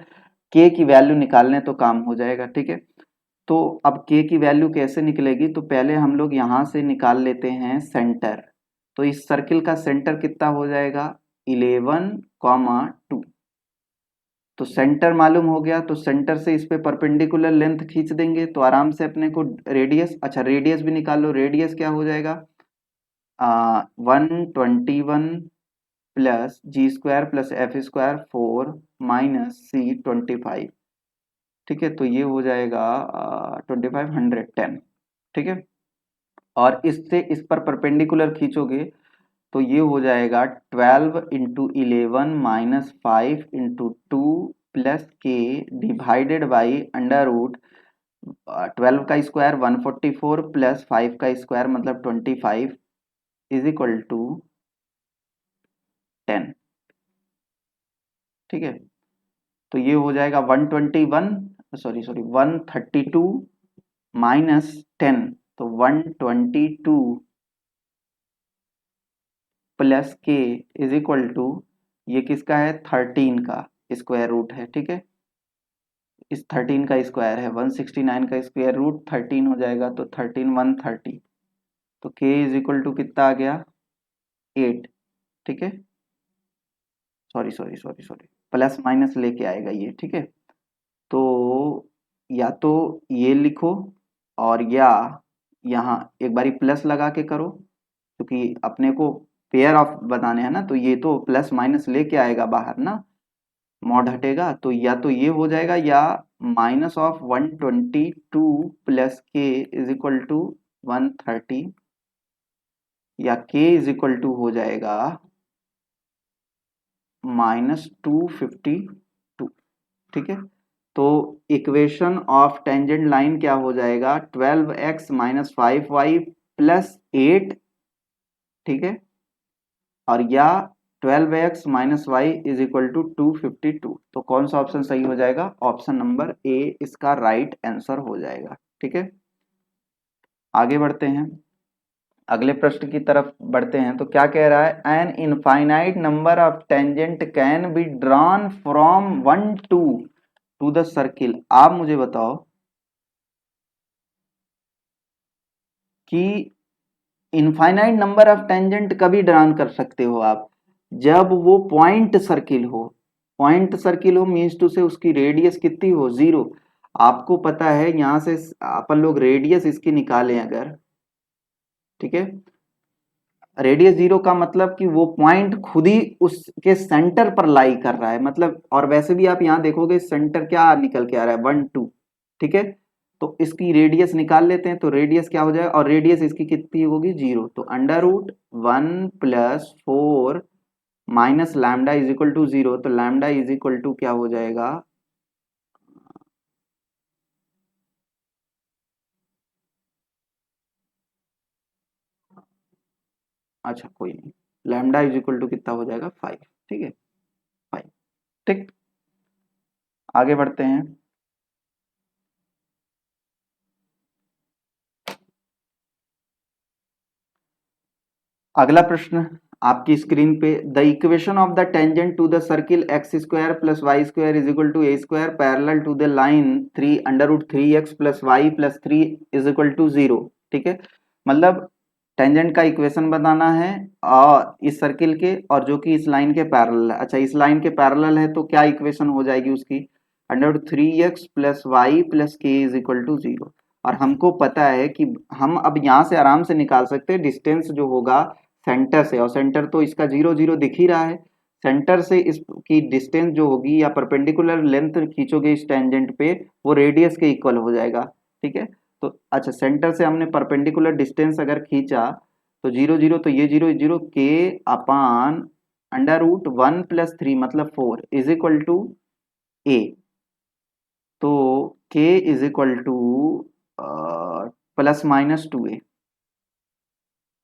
k की वैल्यू निकालने तो काम हो जाएगा, ठीक है। तो अब k की वैल्यू कैसे निकलेगी, तो पहले हम लोग यहाँ से निकाल लेते हैं सेंटर। तो इस सर्किल का सेंटर कितना हो जाएगा 11, 2। तो सेंटर मालूम हो गया, तो सेंटर से इस पे परपेंडिकुलर लेंथ खींच देंगे तो आराम से अपने को रेडियस, अच्छा रेडियस भी निकाल लो। रेडियस क्या हो जाएगा 121 plus g² plus f² 4 minus c 25, ठीक है। तो ये हो जाएगा 2510, ठीक है। और इससे इस पर परपेंडिकुलर खींचोगे तो ये हो जाएगा 12 इंटू 11 माइनस 5 इंटू 2 प्लस के डिवाइडेड बाई अंडर रूट 12 का स्क्वायर 144 प्लस 5 का स्क्वायर मतलब 25 इज इक्वल टू 10, ठीक है। तो ये हो जाएगा 132 माइनस 10, तो 122 plus k is equal to, ये किसका है 13 का स्क्वायर रूट है, ठीक है। इस 13 का स्क्वायर है 169 का स्क्वायर रूट 13 हो जाएगा, तो 13 130। तो के इज इक्वल टू कितना आ गया 8, ठीक है। सॉरी प्लस माइनस लेके आएगा ये, ठीक है। तो या तो ये लिखो और या यहाँ एक बारी प्लस लगा के करो, क्योंकि अपने को पेयर ऑफ बताने हैं ना, तो ये तो प्लस माइनस लेके आएगा बाहर ना, मॉड हटेगा। तो या तो ये हो जाएगा या minus of 122 plus k is equal to 130, या के इज इक्वल टू हो जाएगा -252, ठीक है। तो इक्वेशन ऑफ टेंजेंट लाइन क्या हो जाएगा 12x माइनस 5y प्लस 8, ठीक है। और या 12x minus y is equal to 252। तो कौन सा ऑप्शन सही हो जाएगा, ऑप्शन नंबर ए इसका राइट आंसर हो जाएगा, ठीक है। आगे बढ़ते हैं, अगले प्रश्न की तरफ बढ़ते हैं। तो क्या कह रहा है, an infinite number of tangent can be drawn from 1 to the circle. आप मुझे बताओ कि इनफाइनाइट नंबर ऑफ टेंजेंट कभी ड्रॉन कर सकते हो आप, जब वो पॉइंट सर्किल हो। पॉइंट सर्किल हो मीन्स टू से उसकी रेडियस कितनी हो 0। आपको पता है यहां से अपन लोग रेडियस इसकी निकालें अगर, ठीक है। रेडियस 0 का मतलब कि वो पॉइंट खुद ही उसके सेंटर पर लाई कर रहा है, मतलब। और वैसे भी आप यहां देखोगे सेंटर क्या निकल के आ रहा है 1 2, ठीक है। तो इसकी रेडियस निकाल लेते हैं, तो रेडियस क्या हो जाएगा, और रेडियस इसकी कितनी होगी 0। तो under root 1 plus 4 minus lambda is equal to 0। तो लैम्डा इज इक्वल टू क्या हो जाएगा, अच्छा कोई नहीं, लैम्डा इज इक्वल टू कितना हो जाएगा 5, ठीक है 5, ठीक। आगे बढ़ते हैं, अगला प्रश्न आपकी स्क्रीन पे, the equation of the tangent to the circle x square plus y square is equal to a square parallel to the line 3 under root 3x plus y plus 3 is equal to 0, ठीक है। मतलब tangent का equation बताना है और इस circle के, और जो कि इस लाइन के पैरेलल है। अच्छा इस लाइन के पैरेलल है तो क्या इक्वेशन हो जाएगी उसकी, under root 3x plus y plus k is equal to 0। और हमको पता है कि हम अब यहाँ से आराम से निकाल सकते हैं डिस्टेंस जो होगा सेंटर से, और सेंटर तो इसका 0 0 दिख ही रहा है। सेंटर से इसकी डिस्टेंस जो होगी या परपेंडिकुलर लेंथ खींचोगे इस टेंजेंट पे, वो रेडियस के इक्वल हो जाएगा, ठीक है। तो अच्छा सेंटर से हमने परपेंडिकुलर डिस्टेंस अगर खींचा तो 0 0, तो ये 0 0 के अपान अंडर रूट 1 प्लस 3 मतलब 4 इज इक्वल टू ए। तो के is equal two plus minus 2a।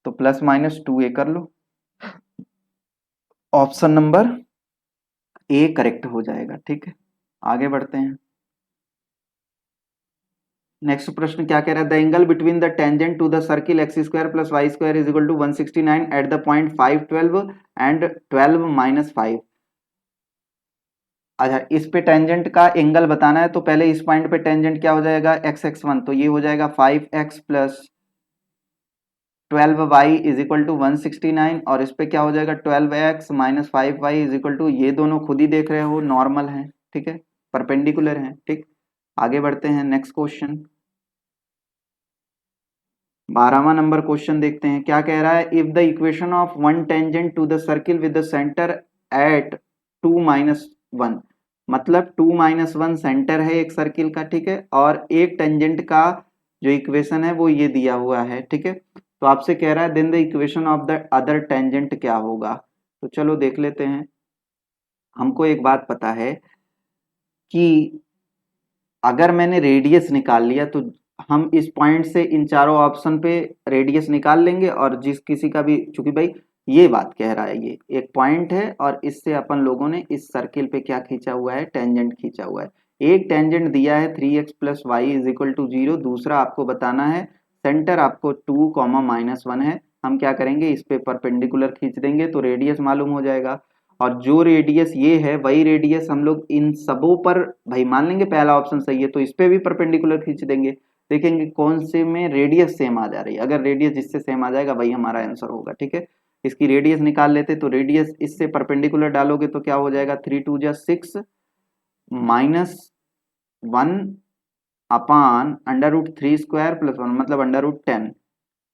तो प्लस माइनस 2a कर लो, ऑप्शन नंबर ए करेक्ट हो जाएगा, ठीक है। आगे बढ़ते हैं, नेक्स्ट प्रश्न क्या कह रहा है, the angle between the tangent to the circle x square plus y square is equal to 169 at the point 512 and 12 minus 5। अच्छा, इस पे टेंजेंट का एंगल बताना है तो पहले इस पॉइंट पे टेंजेंट क्या हो जाएगा, एक्स एक्स वन, तो ये हो जाएगा 5x plus 12y is equal to 169, और इस पे क्या हो जाएगा 12x minus 5y is equal to, ये दोनों खुद ही देख रहे हो नॉर्मल है, ठीक है, परपेंडिकुलर है, ठीक। आगे बढ़ते हैं, नेक्स्ट क्वेश्चन 12वां नंबर क्वेश्चन देखते हैं क्या कह रहा है, if the equation of one tangent to the circle with the centre at 2-1, मतलब 2-1 सेंटर है एक सर्किल का, ठीक है, और एक टेंजेंट का जो इक्वेशन है वो ये दिया हुआ है, ठीक है। तो आपसे कह रहा है then the equation of the other tangent क्या होगा। तो चलो देख लेते हैं। हमको एक बात पता है कि अगर मैंने रेडियस निकाल लिया तो हम इस पॉइंट से इन चारों ऑप्शन पे रेडियस निकाल लेंगे, और जिस किसी का भी, चूंकि भाई ये बात कह रहा है, ये एक पॉइंट है और इससे अपन लोगों ने इस सर्किल पे क्या खींचा हुआ है, टेंजेंट खींचा हुआ है। एक टेंजेंट दिया है 3x plus y is equal to 0, दूसरा आपको बताना है सेंटर आपको 2, -1 है। हम क्या करेंगे, इस पे परपेंडिकुलर खींच देंगे तो रेडियस मालूम हो जाएगा, और जो रेडियस ये है वही रेडियस हम लोग इन सबों पर, भाई मान लेंगे पहला ऑप्शन सही है तो इस पे भी परपेंडिकुलर खींच देंगे, देखेंगे कौन से में रेडियस सेम आ जा रही है। अगर रेडियस जिससे सेम आ जाएगा वही हमारा आंसर होगा, ठीक है। इसकी रेडियस निकाल लेते, तो रेडियस इससे परपेंडिकुलर डालोगे तो क्या हो जाएगा, 3×2=6 -1 अपान √3² + 1 मतलब √10,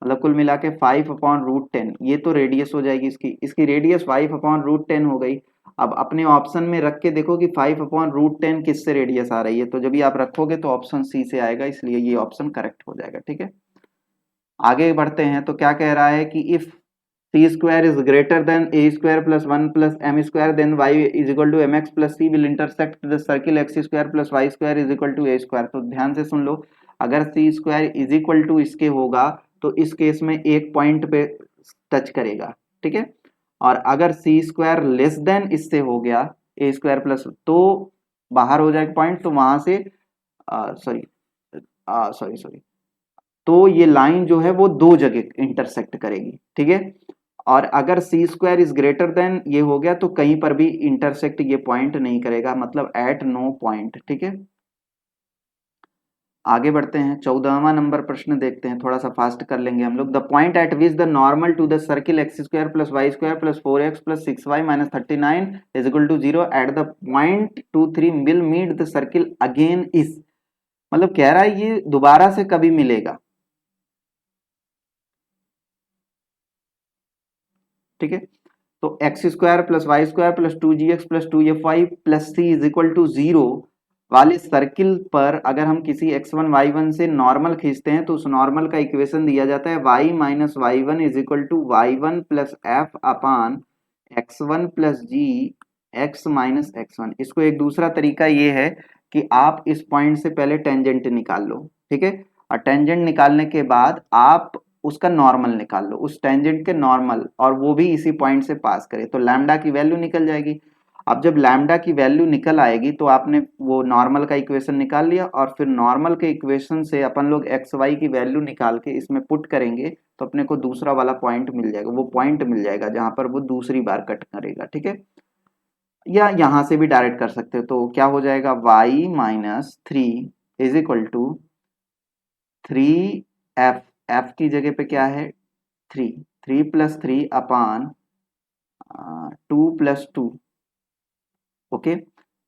मतलब कुल मिला के 5/√10, ये तो रेडियस हो जाएगी इसकी रेडियस 5/√10 हो गई। अब अपने ऑप्शन में रख के देखो कि 5/√10 किससे रेडियस आ रही है, तो जब भी आप रखोगे तो ऑप्शन सी से आएगा, इसलिए ये ऑप्शन करेक्ट हो जाएगा, ठीक है। आगे बढ़ते हैं, तो क्या कह रहा है कि if c² is greater than a² + 1 + m², then y is equal to mx + c will intersect the circle x² + y² is equal to a²। तो ध्यान से सुन लो, अगर c² इज इक्वल टू इसके होगा तो इस केस में एक पॉइंट पे टच करेगा, ठीक है, और अगर c² लेस देन इससे हो गया a² प्लस, तो बाहर हो जाएगा पॉइंट, तो वहां से सॉरी सॉरी, तो ये लाइन जो है वो दो जगह इंटरसेक्ट करेगी, ठीक है। और अगर c² इज ग्रेटर देन ये हो गया तो कहीं पर भी इंटरसेक्ट ये पॉइंट नहीं करेगा, मतलब एट नो पॉइंट, ठीक है। आगे बढ़ते हैं, 14वां नंबर प्रश्न देखते हैं, थोड़ा सा फास्ट कर लेंगे हम लोग। The point at which the normal to the circle x² + y² + 4x + 6y - 39 is equal to 0 at the point 2, 3 will meet the circle again is, मतलब कह रहा है ये दोबारा से कभी मिलेगा, ठीक है। तो x² + y² + 2gx + 2fy + c is equal to 0 वाले सर्किल पर अगर हम किसी x1 y1 से नॉर्मल खींचते हैं तो उस नॉर्मल का इक्वेशन दिया जाता है y - y1 is equal to y1 + f upon x1 + g x - x1। इसको एक दूसरा तरीका ये है कि आप इस पॉइंट से पहले टेंजेंट निकाल लो, ठीक है, और टेंजेंट निकालने के बाद आप उसका नॉर्मल निकाल लो, उस टेंजेंट के नॉर्मल, और वो भी इसी पॉइंट से पास करे, तो लैम्डा की वैल्यू निकल जाएगी। अब जब लैम्डा की वैल्यू निकल आएगी तो आपने वो नॉर्मल का इक्वेशन निकाल लिया, और फिर नॉर्मल के इक्वेशन से अपन लोग एक्स वाई की वैल्यू निकाल के इसमें पुट करेंगे तो अपने को दूसरा वाला पॉइंट मिल जाएगा, वो पॉइंट मिल जाएगा जहां पर वो दूसरी बार कट करेगा, ठीक है। या यहां से भी डायरेक्ट कर सकते हो, तो क्या हो जाएगा y - 3 is equal to 3f, f की जगह पे क्या है 3, 3 + 3 अपान 2 + 2, ओके,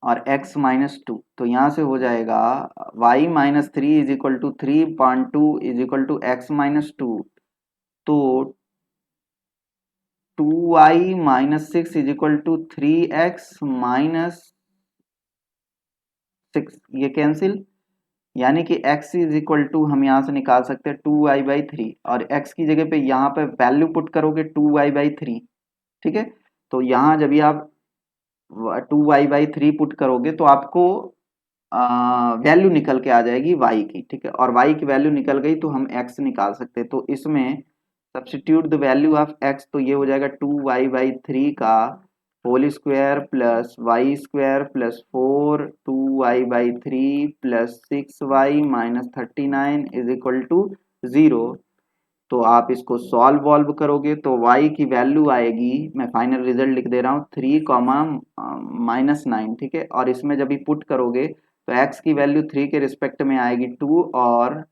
और x - 2, तो यहां से हो जाएगा y - 3 is equal to 3/2 is equal to x - 2, तो 2y - 6 is equal to 3x - 6, ये कैंसिल, यानी कि x इज इक्वल टू हम यहाँ से निकाल सकते हैं 2y/3, और x की जगह पे यहाँ पे वैल्यू पुट करोगे 2y/3, ठीक है। तो यहाँ जब भी आप 2y/3 पुट करोगे तो आपको वैल्यू निकल के आ जाएगी y की, ठीक है, और y की वैल्यू निकल गई तो हम x निकाल सकते हैं, तो इसमें substitute the value of x, तो ये हो जाएगा 2y/3 का whole square plus y square plus 4 2y/3 plus 6y minus 39 is equal to 0। तो आप इसको सॉल्व वॉल्व करोगे तो y की वैल्यू आएगी, मैं फाइनल रिजल्ट लिख दे रहा हूँ, 3 - -9, ठीक है। और इसमें जब भी पुट करोगे तो x की वैल्यू 3 के रिस्पेक्ट में आएगी 2 और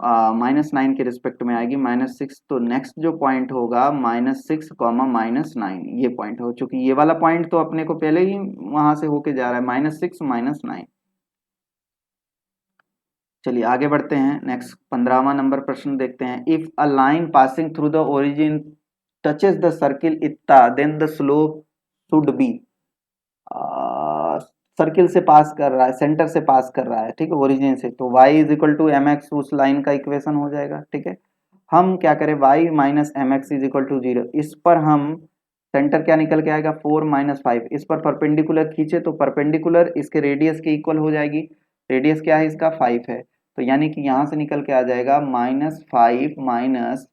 -9 के रिस्पेक्ट में आएगी -6। तो नेक्स्ट जो पॉइंट होगा -6 -9, ये पॉइंट हो, चूंकि ये वाला पॉइंट तो अपने को पहले ही वहां से होके जा रहा है -6 -9। चलिए आगे बढ़ते हैं, नेक्स्ट 15वां नंबर प्रश्न देखते हैं। If a line passing through the origin touches the circle इतना then the slope should be, circle से पास कर रहा है, सेंटर से पास कर रहा है, ठीक है, ओरिजिन से, तो y is equal to m x उस लाइन का इक्वेशन हो जाएगा, ठीक है। हम क्या करें, y minus m x is equal to 0, इस पर हम सेंटर क्या निकल के आएगा 4 - 5, इस पर परपेंडिकुलर खींचे तो परपेंडिकुलर इसके रेडियस के इक्वल हो जाएगी। रेडियस क्या है इसका 5 है, तो यानी कि यहां से निकल के आ जाएगा -5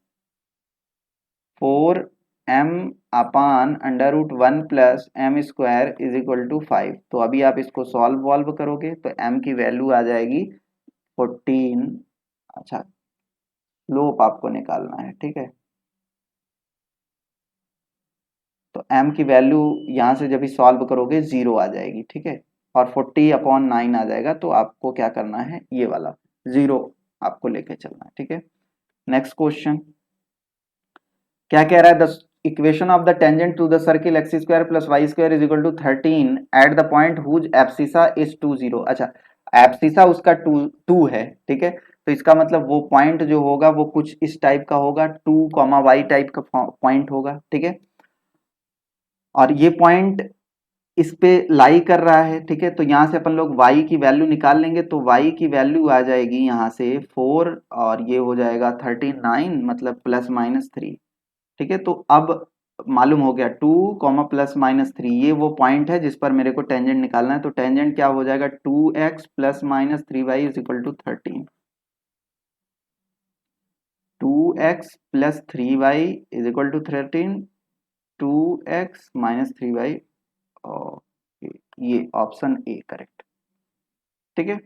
- 4m upon √1 plus m square is equal to 5। तो अभी आप इसको सॉल्व वॉल्व करोगे तो m की वैल्यू आ जाएगी 14। अच्छा, स्लोप आपको निकालना है, ठीक है। तो m की वैल्यू यहाँ से जब भी सॉल्व करोगे 0 आ जाएगी, ठीक है। और 40/9 आ जाएगा, तो आपको क्या करना है, ये वाला 0 आपको लेके चलना है, ठीक है। नेक्स्ट क्वेश्चन क्या कह रहा है, the equation of the tangent to the circle x square plus y square is equal to 13 at the point whose abscissa is 20। अच्छा, एब्सिसा उसका 2 है, ठीक है। तो इसका मतलब वो पॉइंट जो होगा वो कुछ इस टाइप का होगा, 2, y टाइप का पॉइंट होगा, ठीक है। और ये पॉइंट इस पे लाई कर रहा है, ठीक है। तो यहाँ से अपन लोग y की वैल्यू निकाल लेंगे, तो y की वैल्यू आ जाएगी यहाँ से 4 और ये हो जाएगा 39, मतलब ±3, ठीक है। तो अब मालूम हो गया 2, +-3 ये वो पॉइंट है जिस पर मेरे को टेंजेंट निकालना है। तो टेंजेंट क्या हो जाएगा 2x + -3y is equal to 13, 2x + 3y is equal to 13, 2x - 3y, और ये ऑप्शन ए करेक्ट, ठीक है।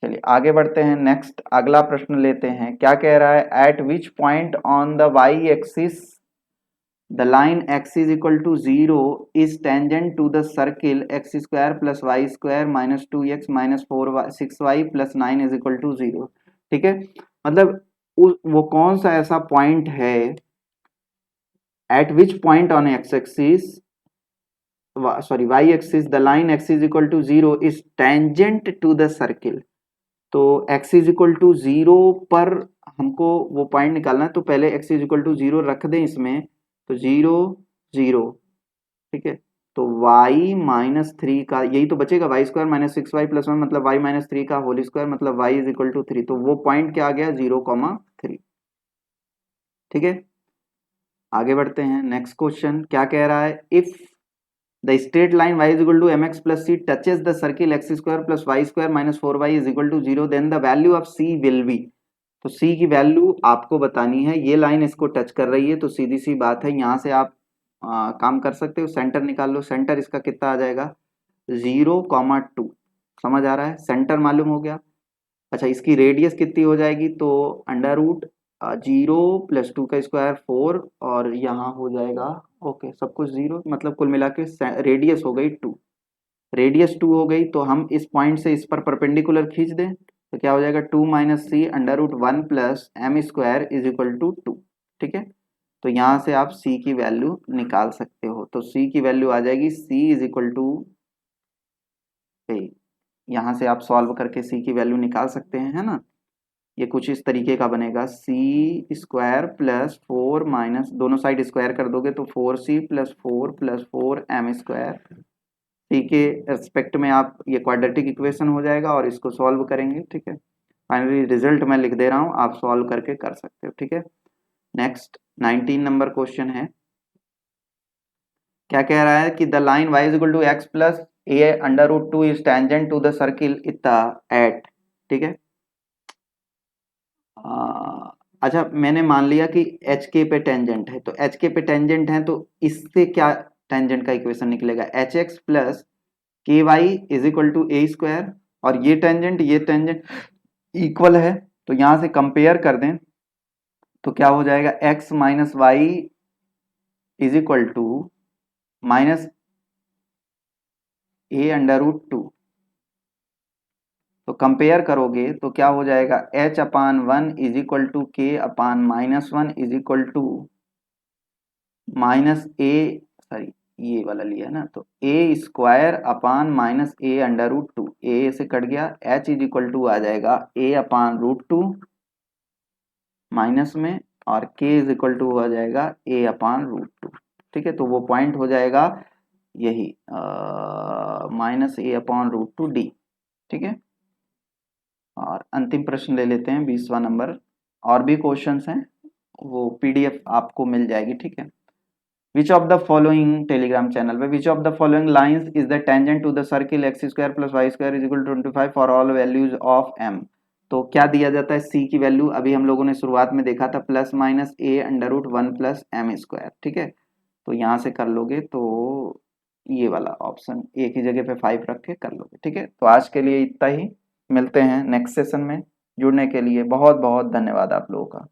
चलिए आगे बढ़ते हैं, नेक्स्ट अगला प्रश्न लेते हैं। क्या कह रहा है, at which point on the y axis the line x is equal to 0 is tangent to the circle x square plus y square minus 2x minus 6y plus 9 is equal to 0, ठीक है। मतलब वो कौन सा ऐसा point है, at which point on x axis, sorry y axis the line x is equal to 0 is tangent to the circle। तो x is equal to 0 पर हमको वो पॉइंट निकालना है, तो पहले x is equal to 0 रख दें इसमें, तो 0 0, ठीक है। तो y -3 का यही तो बचेगा, y स्क्वायर माइनस 6y + 1 मतलब y -3 का होल स्क्वायर मतलब y इज इक्वल टू 3। तो वो पॉइंट क्या आ गया 0,3, ठीक है। आगे बढ़ते हैं, नेक्स्ट क्वेश्चन क्या कह रहा है, if the straight line y is equal to mx + c touches the circle x square + y square - 4y is equal to 0 then the value of c will be. तो c की value आपको बतानी है, ये लाइन इसको touch कर रही है, तो सीधी सी बात है यहाँ से आप काम कर सकते हो, सेंटर निकाल लो। सेंटर इसका कितना आ जाएगा 0,2, समझ आ रहा है, सेंटर मालूम हो गया। अच्छा, इसकी रेडियस कितनी हो जाएगी, तो √0 + 2 का स्क्वायर 4 और यहाँ हो जाएगा, ओके सब कुछ 0, मतलब कुल मिला के रेडियस हो गई 2। रेडियस 2 हो गई, तो हम इस पॉइंट से इस पर परपेंडिकुलर खींच दें, तो क्या हो जाएगा 2 - c √1 plus m square is equal to 2, ठीक है। तो यहाँ से आप c की वैल्यू निकाल सकते हो, तो c की वैल्यू आ जाएगी c इज इक्वल टू, यहाँ से आप सॉल्व करके c की वैल्यू निकाल सकते हैं, है ना। ये कुछ इस तरीके का बनेगा, c स्क्वायर प्लस 4 माइनस, दोनों साइड स्क्वायर कर दोगे तो 4c + 4 + 4m स्क्वायर, c के रेस्पेक्ट में आप ये क्वाड्रेटिक इक्वेशन हो जाएगा और इसको सॉल्व करेंगे, ठीक है। फाइनली रिजल्ट मैं लिख दे रहा हूँ, आप सॉल्व करके कर सकते हो, ठीक है। नेक्स्ट 19 नंबर क्वेश्चन है। क्या कह रहा है कि the line y is equal to x plus a √2 is tangent to the circle इतना एट, ठीक है। अच्छा, मैंने मान लिया कि एच के पे टेंजेंट है, तो एच के पे टेंजेंट है तो इससे क्या टेंजेंट का इक्वेशन निकलेगा h x plus k y is equal to a square, और ये टेंजेंट इक्वल है, तो यहां से कंपेयर कर दें तो क्या हो जाएगा, x minus y is equal to minus a under root two. तो कंपेयर करोगे तो क्या हो जाएगा, h upon one is equal to k upon minus one is equal to minus a, sorry ये वाला लिया ना, तो a square upon minus a under root two, a से कट गया, एच इज इक्वल टू आ जाएगा a upon root two minus में, और के इज इक्वल टू आ जाएगा ए अपान रूट टू। ठीक है, तो वो पॉइंट हो जाएगा यही माइनस ए अपॉन रूट टू डी। ठीक है, और अंतिम प्रश्न ले लेते हैं 20वां नंबर। और भी क्वेश्चंस हैं, वो पीडीएफ आपको मिल जाएगी। ठीक है, which of the following, Telegram channel पे, which of the following lines is the tangent to the circle x square plus y square is equal to 25 for all values of m. तो क्या दिया जाता है, सी की वैल्यू अभी हम लोगों ने शुरुआत में देखा था plus minus a under root one plus m square. ठीक है, तो यहाँ से कर लोगे तो ये वाला ऑप्शन ए की जगह पे 5 रख के कर लोगे। ठीक है, तो आज के लिए इतना ही, मिलते हैं नेक्स्ट सेशन में। जुड़ने के लिए बहुत बहुत धन्यवाद आप लोगों का।